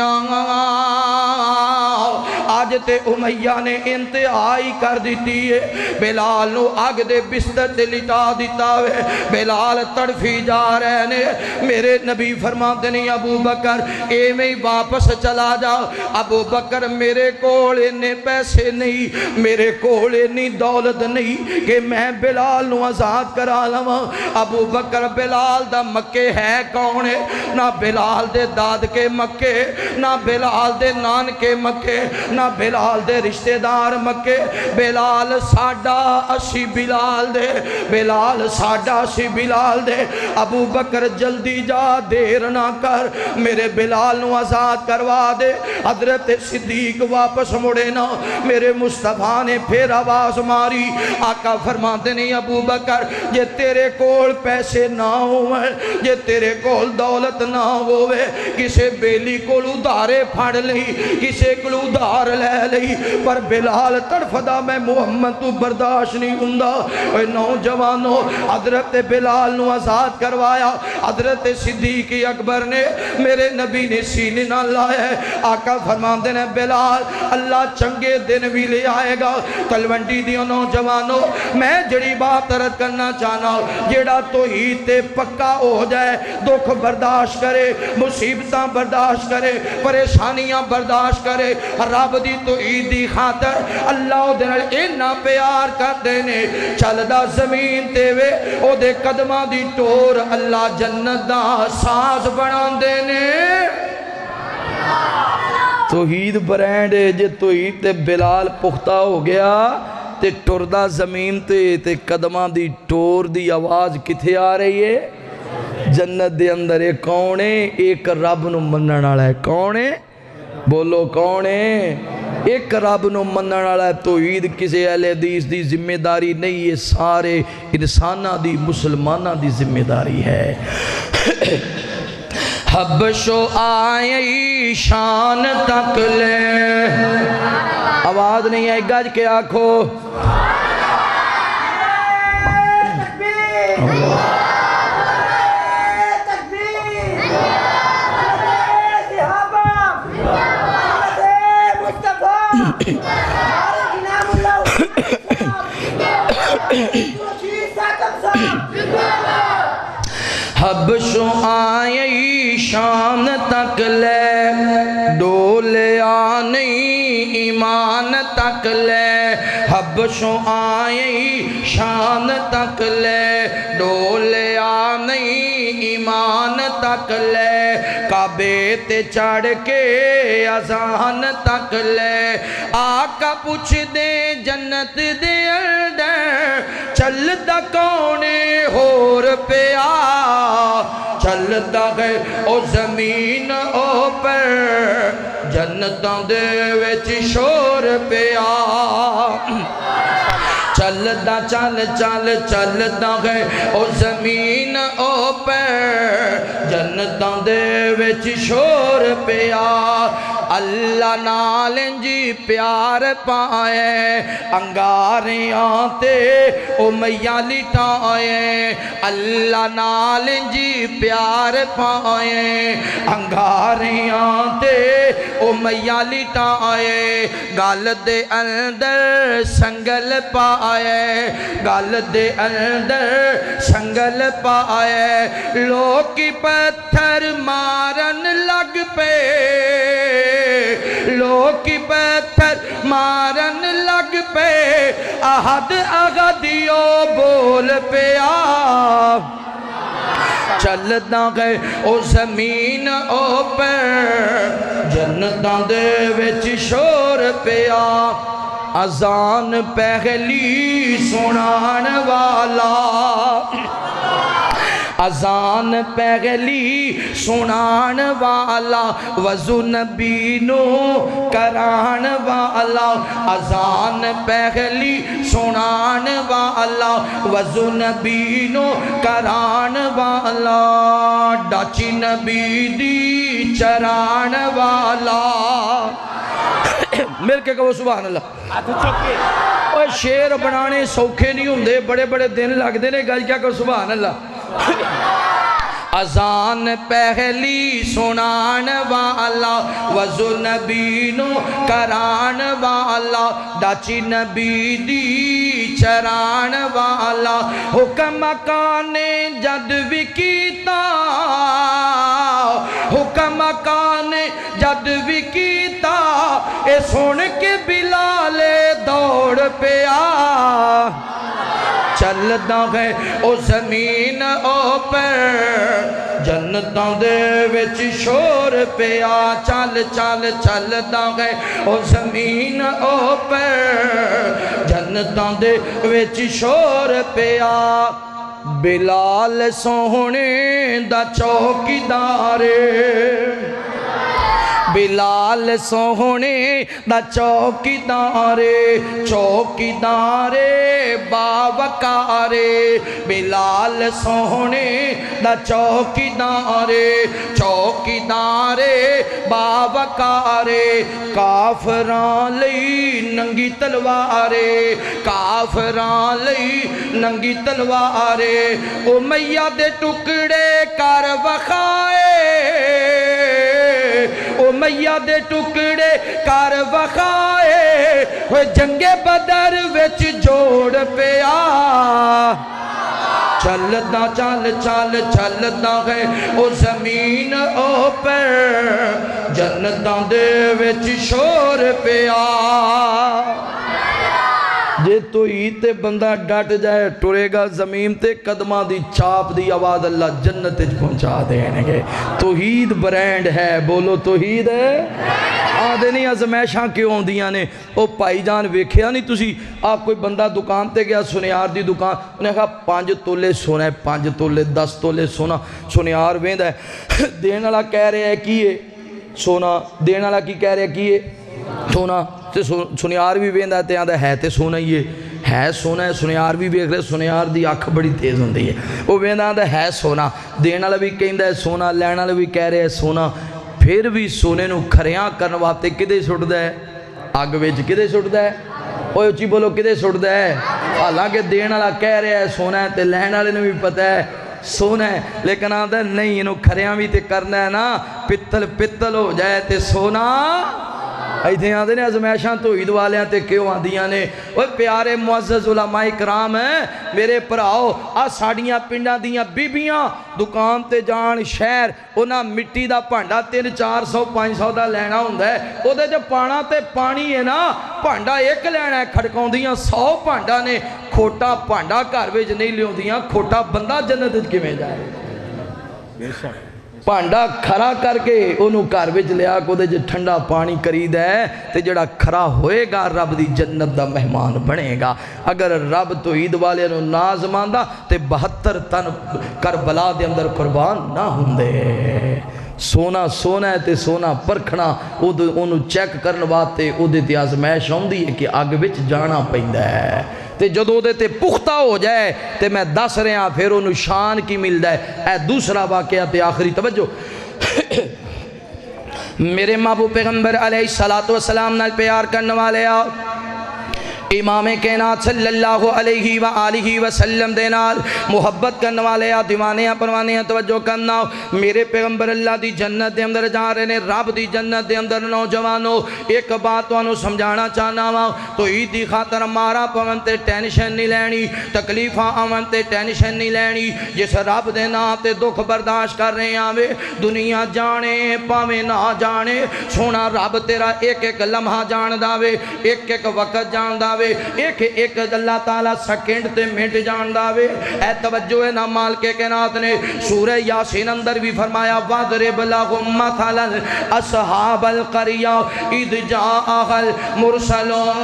آج تے امیہ نے انتہائی کر دیتی ہے بلال نو آگ دے بستر تے لٹا دیتا ہے بلال تڑفی جا رہے نے میرے نبی فرما دینے ابو بکر اے میں واپس چلا جا ابو بکر میرے کول نے پیسے نہیں میرے کول نہیں دولت نہیں کہ میں بلال نو آزاد کرا لواں ابو بکر بلال دا مکے ہے کون ہے نہ بلال دے داد کے مکے نہ بلال دے نان کے مکے نہ بلال دے رشتہ دار مکے بلال ساڑھا اسی بلال دے بلال ساڑھا اسی بلال دے ابو بکر جلدی جا دیر نہ کر میرے بلال نو آزاد کروا دے حضرت صدیق واپس مڑے نا میرے مصطفیٰ نے پھر آواز ماری آقا فرماتے نہیں ابو بکر یہ تیرے کول پیسے نہ ہوئے یہ تیرے کول دولت نہ ہوئے کسے بیلی کول ادھارے پھڑ لئی کسے کول ادھار لے لئی پر بلال تڑفدہ میں محمد تو برداشت نہیں ہوندا اے نوجوانوں حضرت بلال نو آزاد کروایا حضرت صدیق اکبر نے میرے نبی نے سینے نہ لائے آقا فرماتے ہیں بلال اللہ چنگے دن بھی لے آئے گا تلونڈی دیوں نوجوانوں میں جڑی بات عرض کرنا چاہنا جڑا توحید تے پکا ہو جائے دکھ برداشت کرے مصیبتاں برداشت کرے پریشانیاں برداشت کرے رب دی توحید دی خاطر اللہ دے نال اینا پیار کر دینے چل دا زمین تے وے او دے قدماں دی ٹور اللہ جنت دا ساز بنا دینے توحید برینڈ ہے جے توحید تے بلال پختہ ہو گیا تے ٹردہ زمین تے قدمہ دی ٹور دی آواز کتھے آ رہی ہے جنت دے اندر ایک کون ہے ایک رب نو منن والا ہے کون ہے بولو کون ہے ایک رب نو منن والا توحید کسی اہل حدیث دی ذمہ داری نہیں، یہ سارے انساناں دی مسلماناں دی ذمہ داری ہے۔ حبشو آئی شان تک لے، آواز نہیں ہے، گج کے آنکھو حبشو آئی شان تک لے، ڈولے آنی ایمان تک لے، حبشو آئی شان تک لے، ڈولے آنی ایمان تک لے، کعبے تے چڑھ کے اذان تک لے، آقا پوچھ دے جنت دے اندر چلدا کونے ہور پیا، چلدا ہے او زمین او پر جنتاں دے وچ شور پیا، چلدا چلدا ہے او زمین او پر جنتاں دے وچ شور پیا، اللہ نال جی پیار پائے انگاریاں تے او میاں لٹائے، اللہ نال جی پیار پائے انگاریاں تے او میاں لٹائے، گل دے اندر سنگل پائے، گل دے اندر سنگل پائے، لوکی پتھر مارن لگ پے، لوکی پتھر مارن لگ پے، احد اغدیو بول پیا، چلدا گئے او زمین او پر جنتاں دے وچ شور پیا، اذان پہلی سنان والا، اذان پہلی سنان والا، وضو نبی نو کران والا، اذان پہلی سنان والا، وضو نبی نو کران والا، ڈاچی نبی دی چران والا، مل کے کہو سبحان اللہ۔ اوہ شیر بنانے سوکھے نہیں ہوندے، بڑے بڑے دن لگ دے نے، گج کیا کہو سبحان اللہ۔ اذان پہلی سنان والا، وضو نبی نو کران والا، ڈاچی نبی دی چران والا، حکم کانے جد بھی کیتا، حکم کانے جد بھی کیتا، اے سن کے بلال دوڑ پیا، چلدا ہے او زمین او پر جنتاں دے وچ شور پیا، چلدا ہے او زمین او پر جنتاں دے وچ شور پیا، بلال سوہنے دا چوکیدار، بلال سوہنے دا چوکیدار، چوکیدار باوقار، بلال سوہنے دا چوکیدار، چوکیدار باوقار، کافران لئی ننگی تلوار، کافران لئی ننگی تلوار، امیہ دے ٹکڑے کر وخائے، امیہ دے ٹکڑے کر وخائے، ہوئے جنگ بدر وچ جوڑ پیا، چلدا چلدا ہے او زمین او پر جنتاں دے وچ شور پیا، جے توحید تے بندہ ڈٹ جائے ٹرے گا زمین تے قدمہ دی چاپ دی آواز اللہ جنت تج پہنچا دینے گے۔ توحید برینڈ ہے، بولو توحید ہے، آدھے نہیں ازمیشاں کیوں ہوں دیاں نے، او پائی جان ویکھیا نہیں تسی، آپ کوئی بندہ دکان تے گیا سنیار دی دکان، انہیں کہا 5 تولے سونا ہے، 5 تولے 10 تولے سونا، سنیار ویند ہے، دین اللہ کہہ رہے ہے کیے سونا، دین اللہ کی کہہ رہے ہے کیے سونا، تے سنیار بھی ویندا تے آندا ہے تے سونا ہی ہے سونا ہے سنیار بھی ویکھ رہے سنیار دی اکھ بڑی تیز ہوندی ہے وہ ویندا آندا ہے سونا دین والا بھی کہندا ہے سونا لین والا بھی کہہ رہے ہے سونا پھر بھی سونے نو کھریاں کرن واسطے کدے سٹدا ہے اگ وچ کدے سٹدا ہے اوے اچھی بولو کدے سٹدا ہے حالانکہ دین والا کہہ رہا ہے سونا ہے تے لین والے نو بھی پتہ ہے سونا ہے لیکن آندا نہیں انہوں کھریاں بھی تے کرنا ہے نا پتل پتل ہو جائے تے سونا ایتھے آندے نے ازمائشاں توحید والیاں تے کیوں آندیاں نے اوے پیارے معزز علماء کرام ہیں میرے پراؤ آ ساڑیاں پنڈاں دیاں بیبیاں دکان تے جان شہر انہاں مٹی دا بھانڈا 300 400 500 دا لینا ہوندا ہے او دے جو پانا تے پانی ہے نا بھانڈا ایک لینا ہے کھڑکاؤندیاں 100 بھانڈا نے کھوٹا بھانڈا گھر وچ نہیں لیاؤندیاں کھوٹا بندہ جنت وچ کیویں جائے پانڈا کھرا کر کے انہوں گھر وچ لیا کو دے جو ٹھنڈا پانی کرید ہے تے جڑا کھرا ہوئے گا رب دی جنت دا مہمان بنے گا اگر رب توحید والے نو ناز ماندا تے 72 تن کربلا دے اندر قربان نہ ہوندے سونا سونا ہے تے سونا پرکھنا انہوں چیک کرن واسطے او دے تے آزمائش ہوندی ہے کہ اگ وچ جانا پیندا ہے تے جدو دے تے پختہ ہو جائے تے میں دس رہے ہیں پھر انہوں شان کی ملدا ہے اے دوسرا واقعہ تے آخری توجہ میرے محبوب پیغمبر علیہ السلام نال پیار کرنے والے آؤ امام کائنات صلی اللہ علیہ وآلہ وسلم دے نال محبت کرنے والے آ دیوانے آ پروانے آ توجہ کرنا میرے پیغمبر اللہ دی جنت دے اندر جا رہے نے رب دی جنت دے اندر نوجوانوں ایک بات تو انہوں سمجھانا چاہنا ہوا تو دی خاطر مارا پون تے ٹینشن نہیں لینی تکلیفہ آون تے ٹینشن نہیں لینی جس رب دے نا تے دکھ برداشت کر رہے آوے دنیا جانے پاوے نہ جانے سونا رب تیرا ایک ایک لمحہ جان داوے ایک ایک وقت جان داوے ایک ایک اللہ تعالیٰ سیکنڈ تے منٹ جان داوے اے توجہ ہے نا مالک کائنات نے سورہ یاسین اندر بھی فرمایا وَاضْرِبْ لَهُم مَّثَلًا أَصْحَابَ الْقَرْيَةِ إِذْ جَاءَهَا الْمُرْسَلُونَ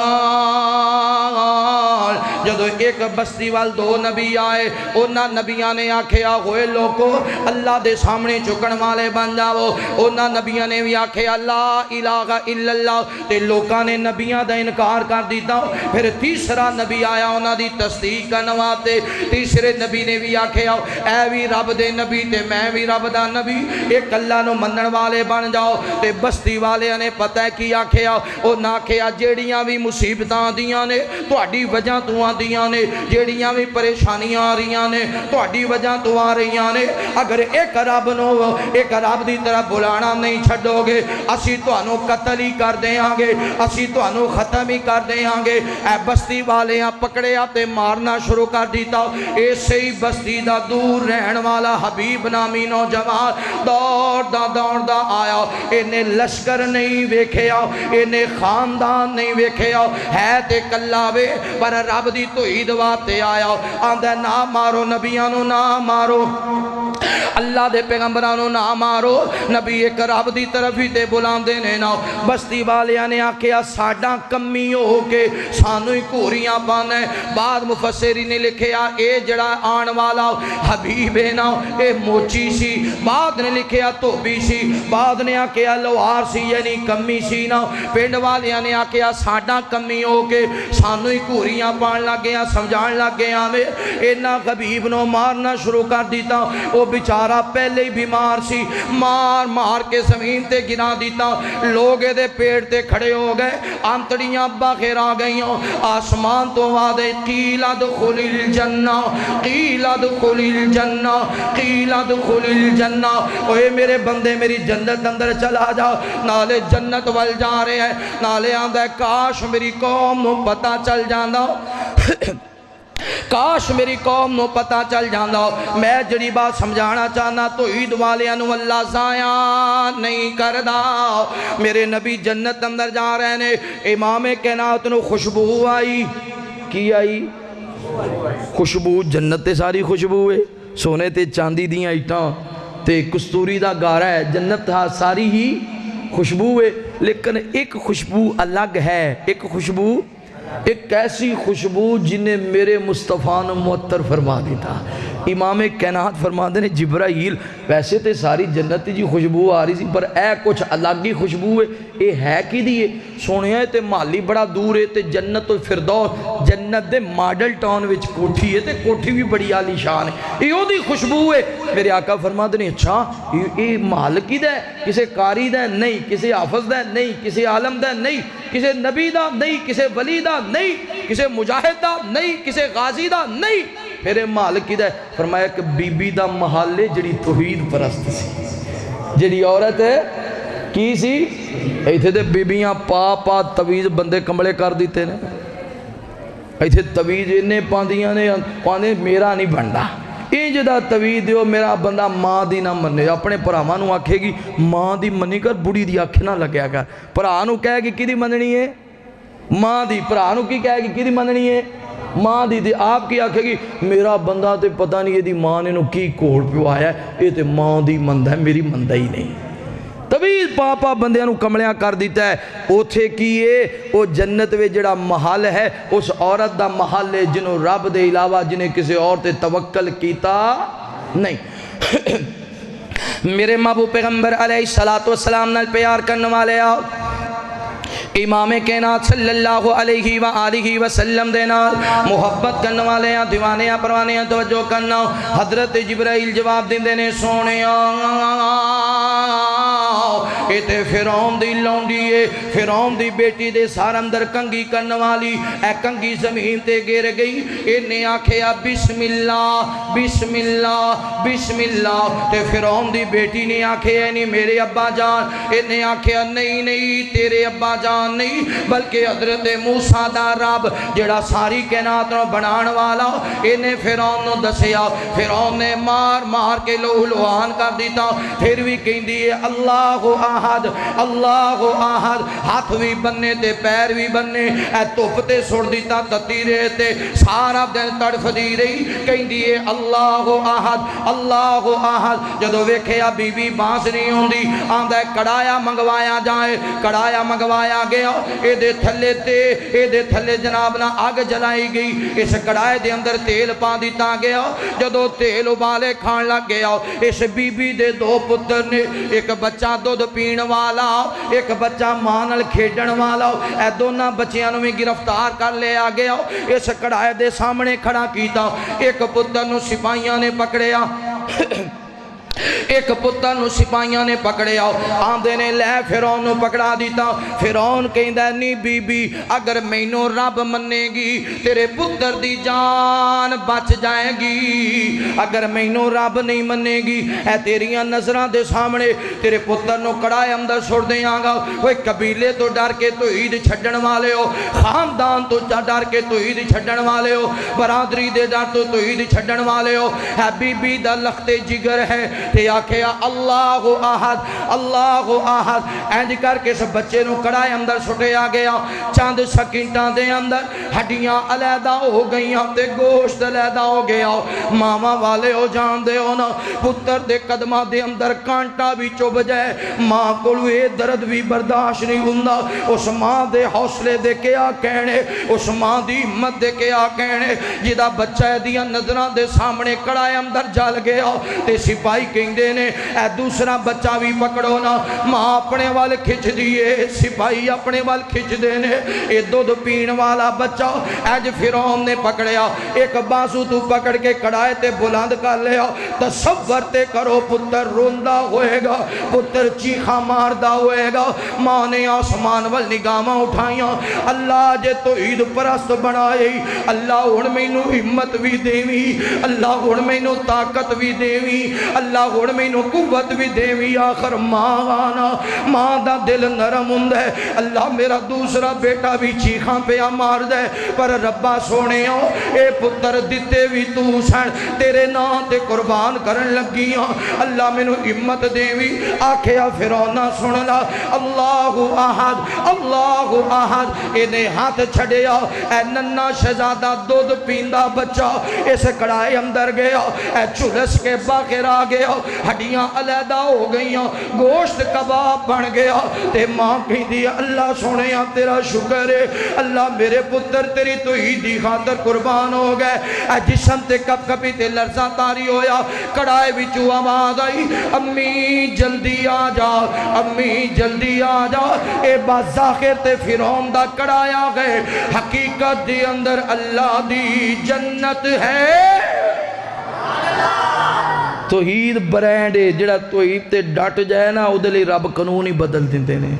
جدو ایک بستی وال دو نبی آئے انہاں نبیاں نے آکھیا ہوئے لوگو اللہ دے سامنے چکن والے بن جاؤ انہاں نبیاں نے بھی آکھیا لا الہ الا اللہ تے لوگاں نے نبیاں دا انکار کر دیتا پھر تیسرا نبی آیا انہاں دی تصدیق کرنواتے تیسرے نبی نے بھی آکھیا اے بھی رب دے نبی تے میں بھی رب دا نبی ایک اللہ نو منن والے بن جاؤ تے بستی والے نے پتہ کی آکھیا او نہ آکھیا جیڑیاں بھی مصیبتاں دیاں نے تہاڈی وجہ تو آندیاں نے جیڑیاں بھی پریشانیاں آ رہیاں نے تہاڈی وجہ تو آ رہیاں نے اگر ایک رب نو ایک رب دی طرح بلانا نہیں چھڈو گے اسی تہانوں قتل ہی کر دیاں گے اسی تہانوں ختم ہی کر دیاں گے اے بستی والے پکڑے آتے مارنا شروع کر دیتا ایسے ہی بستی دا دور رہن والا حبیب نامی نوجوان دوڑ دا آیا انہیں لشکر نہیں ویکھیا انہیں خاندان نہیں ویکھیا ہے تے کلاوے پر رب دی توحید واتے آیا آندہ نہ مارو نبیانو نہ مارو اللہ دے پیغمبرانو نہ مارو نبی ایک رب دی طرف ہی تے بلان دینے نا بستی والیاں نے آکھیا ساڑھا کمی ہو کے سانوی کوریاں پانے بعد مفسری نے لکھیا اے جڑا آن والا حبیب ہے نا اے موچی سی بعد نے لکھیا توبی سی بعد نے آکھیا لوار سی یعنی کمی سی نا پینڈ والیاں نے آکھیا ساڑھا کمی ہو کے سانوی کوریاں پان لگ گیا سمجھان لگ گیا میں اینا حبیب نو مارنا شروع کر دیتا وہ بیچارہ پہلے ہی بیمار سی مار کے زمین تے گرا دیتا لوگ دے پیڑ تے کھڑے ہو گئے آنتڑیاں باخر آ گئی آسمان تو وعدے قیل ادخل الجنہ قیل ادخل الجنہ قیل ادخل الجنہ اوے میرے بندے میری جنت اندر چلا جا نالے جنت وال جا رہے ہیں نالے آندہ کاش میری قوم نو پتہ چل جاندہ کاش میری قوم نو پتہ چل جاندہ میں جڑی بات سمجھانا چاہنا تو عید والے انو اللہ ضائع نہیں کردہ میرے نبی جنت اندر جا رہے نے امام کائنات نو خوشبو آئی کی آئی خوشبو جنت تے ساری خوشبو ہے سونے تے چاندی دیاں ایٹاں تے کستوری دا گارہ ہے جنت ساری ہی خوشبو ہے لیکن ایک خوشبو الگ ہے ایک خوشبو ایک ایسی خوشبو جنہیں میرے مصطفیٰ نے معطر فرما دیتا امام کائنات فرماتے ہیں جبرائیل ویسے تے ساری جنت جی خوشبو آ رہی سی پر اے کچھ الگ ہی خوشبو ہے یہ ہے کی دیئے سونے ہے تے مالی بڑا دور ہے تے جنت الفردوس جنت دے ماڈل ٹاؤن وچ کوٹھی ہے تے کوٹھی بھی بڑی عالی شان ہے یہ دی خوشبو ہے میرے آقا فرماتے ہیں اچھا یہ مال کی دے کسے قاری دے نہیں کسے حافظ دے نہیں کسے عالم دے نہیں کسے نبی دا نہیں کسے ولی دا نہیں کسے مجاہد دا نہیں کسے غازی دا نہیں پھر مال کی دے فرمایا کہ بی بی دا محلے جڑی توحید پرست سی جڑی عورت ہے کی سی ایتھے دے بیبیاں پا تویز بندے کمبلے کر دیتے نے ایتھے تویز انہیں پاندیاں نے پاندے میرا نہیں بندا این جدا تویز دیو میرا بندہ ماں دی نہ مننے اپنے پرامانو آکھے گی ماں دی منی کر بڑی دی آکھے نہ لگیا کر پرانو کہے گی کی دی مننی ہے ماں دی پرانو کی کہے گی کی دی مننی ہے ماں دی دی آپ کی آکھے گی میرا بندہ تے پتہ نہیں یہ دی ماں نے نو کی کوڑ پیو آیا ہے یہ تے ماں دی مندہ ہے میری مندہ ہی نہیں طویل پاپا بندیاں نو کملیاں کر دیتا ہے اوتھے کیے او جنت وے جڑا محل ہے اس عورت دا محل ہے جنہوں رب دے علاوہ جنہیں کسی اور تے توکل کیتا نہیں میرے محبوب پیغمبر علیہ السلام نال پیار کرنے والے آؤ امام کائنات صلی اللہ علیہ وآلہ وسلم دینا محبت کرنے والے ہیں دیوانے ہیں پروانے ہیں توجہ کرنا حضرت جبرائیل جواب دیں دینے سونے ایتے فرعون دی لونڈی ہے فرعون دی بیٹی دے سار اندر کنگی کرنے والی اے کنگی زمین تے گر گئی انہیں آکھیا بسم اللہ بسم اللہ بسم اللہ تے فرعون دی بیٹی نے آکھیا نہیں میرے ابا جان انہیں آکھیا نہیں نہیں تیرے ابا جان نہیں بلکہ حضرت موسیٰ دا رب جڑا ساری کائنات نو بنان والا انہیں فرعون نو دسیا فرعون نے مار مار کے لوہ لوہان کر دیتا پھر بھی کہیں دیئے اللہ احد اللہ احد ہاتھ بھی بننے تے پیر بھی بننے اے توپتے سڑ دیتا تتی رہتے سارا دن تڑف دی رہی کہیں دیئے اللہ احد جدو ویکھیا بی بی بانس نہیں ہوں دی آندھا کڑایا منگوایا جائے کڑایا منگوایا گیا اے دے تھلے جناب نہ آگ جلائی گئی اس کڑائے دے اندر تیل پا دیتا گیا جدو تیل ابالے کھان لگ گیا اس بی بی دے دو پتر نے ایک بچہ دودھ پین والا ایک بچہ مانل کھیڈن والا اے دونہ بچیاں میں گرفتار کر لے آ گیا اس کڑائے دے سامنے کھڑا کیتا ایک پتر نو سپاہیاں نے پکڑیا ایک پتر نو سپاہیاں نے پکڑیا آندے نے لے فرعون نو پکڑا دیتا فرعون کہندہ نہیں بی بی اگر مینوں رب مننے گی تیرے پتر دی جان بچ جائے گی اگر مینوں رب نہیں مننے گی اے تیریاں نظران دے سامنے تیرے پتر نو کڑائے اندر چھوڑ دیں آگا وہ قبیلے تو ڈر کے توحید چھڈن والے ہو خاندان تو ڈر کے توحید چھڈن والے ہو برادری دے ڈر تو توحید چھڈن والے ہو اے بی بی دا لخت جگر ہے تے آکھیا اللہ احد اینج کر کے اس بچے نو کڑائے اندر چھٹے آ گیا چاند سکینٹاں دے اندر ہڈیاں علیحدہ ہو گئیاں تے گوشت علیحدہ ہو گیا ماما والے ہو جان دے ہو نا پتر دے قدمہ دے اندر کانٹا بھی چوب جائے ماں کلوے درد بھی برداشت نہیں ہوندہ اس ماں دے حوصلے دے کے آ کہنے اس ماں دی ہمت دے کے آ کہنے جدہ بچہ دیا نظران دے سامنے کڑائے اندر جال گیا تے سپاہی کہیں دینے اے دوسرا بچہ بھی پکڑو نا ماں اپنے وال کھچ دیئے سپاہی اپنے وال کھچ دینے اے دودھ پین والا بچہ ایج فرعون نے پکڑیا ایک بازو تو پکڑ کے کڑائے تے بلند کر لیا تصور تے کرو پتر روندہ ہوئے گا پتر چیخا ماردہ ہوئے گا ماں نے آسمان وال نگامہ اٹھائیاں اللہ جے توحید پرست بنائی اللہ ہن مینوں ہمت بھی دیوی اللہ ہن مینوں طاقت بھی دیوی اللہ ہن مینوں قوت بھی دیوی آخر ماں آنا ماں دا دل نرم ہوندا ہے اللہ میرا دوسرا بیٹا بھی چیخاں پیا مار دے پر ربا سونے ہو اے پتر دیتے بھی تو سن تیرے نام تے قربان کرن لگیاں اللہ مینوں ہمت دیوی آکھیا فرعون سن لا اللہ احد انہیں ہاتھ چھڑیا اے ننا شہزادہ دودھ پیندا بچہ اس کڑائے اندر گیا اے جھلس کے باہر آ گیا گیا ہڈیاں علیحدہ ہو گئیاں گوشت کباب بن گیا تے ماں کہندی اللہ سونیا تیرا شکر ہے اللہ میرے پتر تیری توحید دی خاطر قربان ہو گئے اے جسم تے کپ کپی تے لرزاں تاری ہویا کڑائے وچوں آواز آئی امی جلدی آ جا امی جلدی آ جا اے بازاخر تے فرعون دا کڑایا گئے حقیقت دی اندر اللہ دی جنت ہے توحید برینڈ ہے جڑا توحید تے ڈٹ جائے نا او دے لئی رب قانون ہی بدل دیندے نے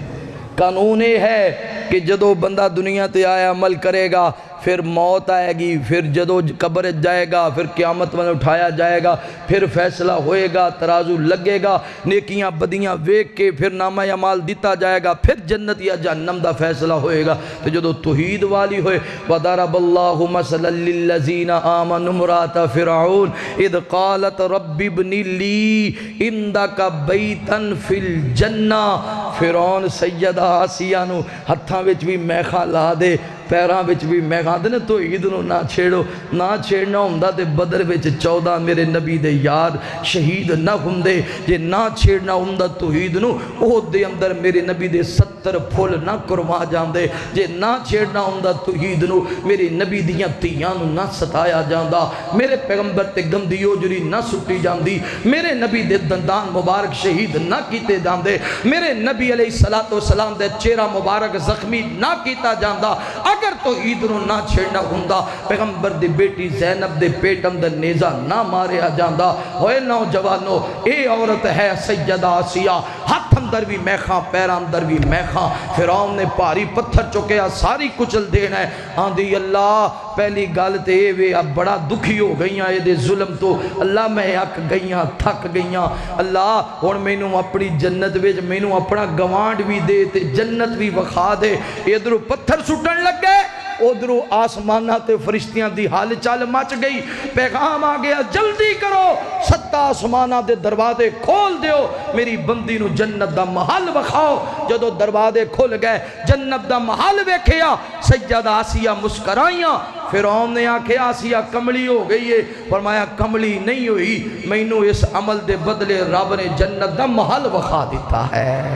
قانون یہ ہے کہ جدو بندہ دنیا تے آیا عمل کرے گا پھر موت آئے گی پھر جدو قبر جائے گا پھر قیامت میں اٹھایا جائے گا پھر فیصلہ ہوئے گا ترازو لگے گا نیکیاں بدیاں ویک کے پھر نامہ اعمال دیتا جائے گا پھر جنت یا جہنم دا فیصلہ ہوئے گا تو جدو توحید والی ہوئے وَضَرَبَ اللَّهُ مَثَلًا لِلَّذِينَ آمَنُوا امْرَأَتَ فِرْعَوْنَ اِذْ قَالَتْ رَبِّ ابْنِ لِي عِندَكَ بَيْتًا فِي الْجَنَّةِ فرعون سیدہ آسیہ نو ہتھاں وچ بھی میخا لا دے پیراں وچ بھی میخا دے توحید نو نہ چھیڑو نہ چھیڑنا ہوندا تے بدر وچ 14 میرے نبی دے یار شہید نہ ہوندے جے نہ چھیڑنا ہوندا توحید نو احد دے اندر میرے نبی دے 70 پھول نہ کروا جاندے جے نہ چھیڑنا ہوندا توحید نو میرے نبی دیاں تیاں نو نہ ستایا جاندا میرے پیغمبر تے گندی اوجری نہ سٹی جاندی میرے نبی دے دندان مبارک شہید نہ کیتے جاندے میرے نبی علیہ السلام دے چہرہ مبارک زخمی نہ کیتا جاندا اگر توحید نو نہ چھیڑنا ہوندا پیغمبر دی بیٹی زینب دے پیٹ اندر نیزہ نہ ماریا جاندا ہوئے نوجوانو اے عورت ہے سیدہ آسیہ ہاتھ اندر بھی میخاں پیر اندر بھی میخاں فرعون نے پاری پتھر چکیا ساری کچل دینا ہے آندھی اللہ پہلی گال تے وے اب بڑا دکھی ہو گئیاں یہ دے ظلم تو اللہ میں اک گئیاں تھک گئیاں اللہ ہون میں نو اپنی جنت ویج میں نو اپنا گوانڈ بھی دے تے جنت بھی وخا دے ادھرو پتھر سٹن لگ گئے ادھرو آسمانہ تے فرشتیاں دی حال چال مچ گئی پیغام آ گیا جلدی کرو 7 آسمانہ دے دروازے کھول دیو میری بندی نو جنت دا محل وکھاؤ جدو دروازے کھل گئے جنت دا محل ویکھیا سیدہ آسیہ مسکرائیاں فرعون نے آکھے آسیہ کملی ہو گئی ہے فرمایا کملی نہیں ہوئی میں نو اس عمل دے بدلے رب نے جنت دا محل وکھا دیتا ہے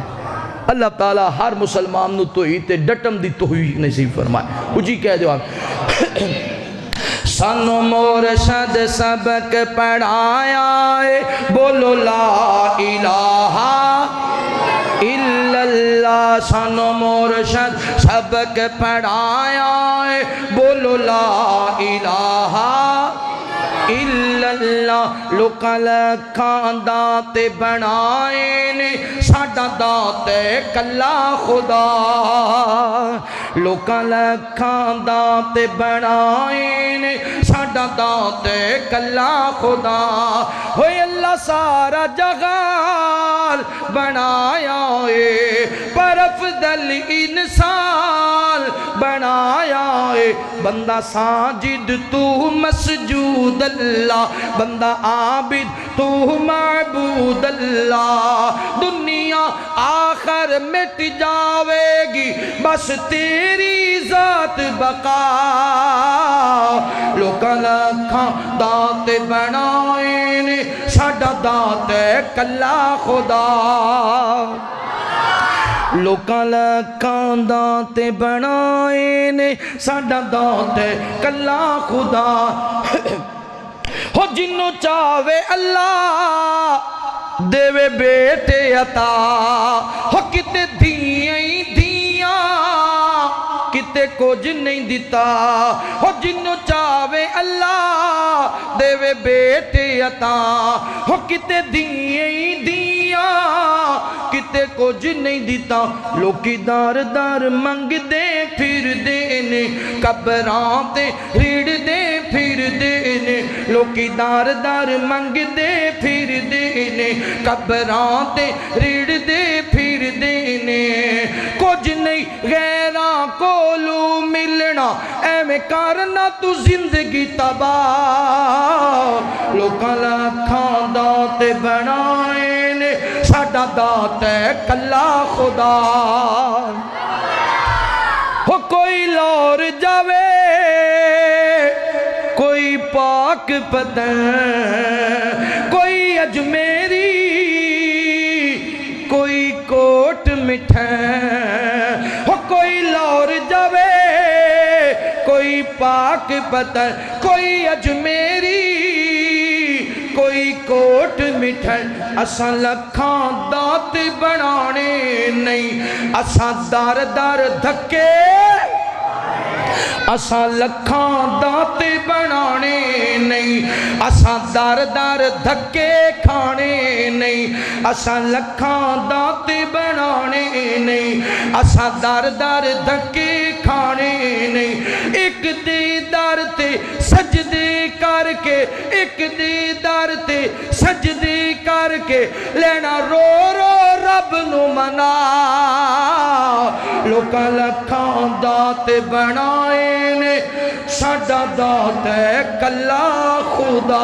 اللہ تعالیٰ ہر مسلمان نو توحید تے ڈٹم دی توحید نصیب فرمائے اجی کہہ دیو سانو مرشد سبق پڑھایا ہے بولو لا الہ الا اللہ سانو مرشد سبق پڑھایا ہے بولو لا الہ الا اللہ لوکاں لکھاں دانتے بنائے نے ساڈا دانت کلا خدا لوکاں لکھاں دانتے بنائے نے ساڈا دانت کلا خدا ہوئے اللہ سارا جہان بنایا ہے پر افضل انسان بنایا ہے بندہ ساجد تو مسجود اللہ بندہ عابد تو معبود اللہ دنیا آخر مٹ جاوے گی بس تیری ذات بقا لوکاں لکھاں دانت بنائے نے ساڈا دانت کلا خدا لوکاں لکھاں دانت بنائے نے ساڈا دانت کلا خدا ہو جنوں چاہوے اللہ دیوے بیٹے عطا ہو کتے دیاں دیاں کتے کچھ نہیں دیتا ہو جنوں چاہوے اللہ دیوے بیٹے عطا ہو کتے دیاں دیاں کتے کچھ نہیں دیتا لوکی دار دار منگ دے پھر دینے قبراں تے ریڑ دے پھر دینے لوکی دار دار منگ دے پھر دینے قبراں تے ریڑ دے پھر دینے کچھ نہیں غیراں کولو ملنا اے میں کرنا تو زندگی تباہ لوکاں لکھاں دانت بنائے نے ساڈا دانت کلا خدا ہو کوئی لور جاوے کوئی پاک بدن کوئی اجمیر پاک پتر کوئی اجمیری کوئی کوٹ مٹھن اساں لکھاں دات بنانے نہیں اساں دار دار دھکے اساں لکھاں دات بنانے نہیں اساں دار دار دھکے کھانے نہیں اساں لکھاں دات بنانے نہیں اساں دار دار دھکے کھانے نہیں ایک دیدار تے سجدے کر کے ایک دیدار تے سجدے کر کے لینا رو رو رب نو منا لوکاں لکھاں دات بنائے نے ساڈا دات ہے کلا خدا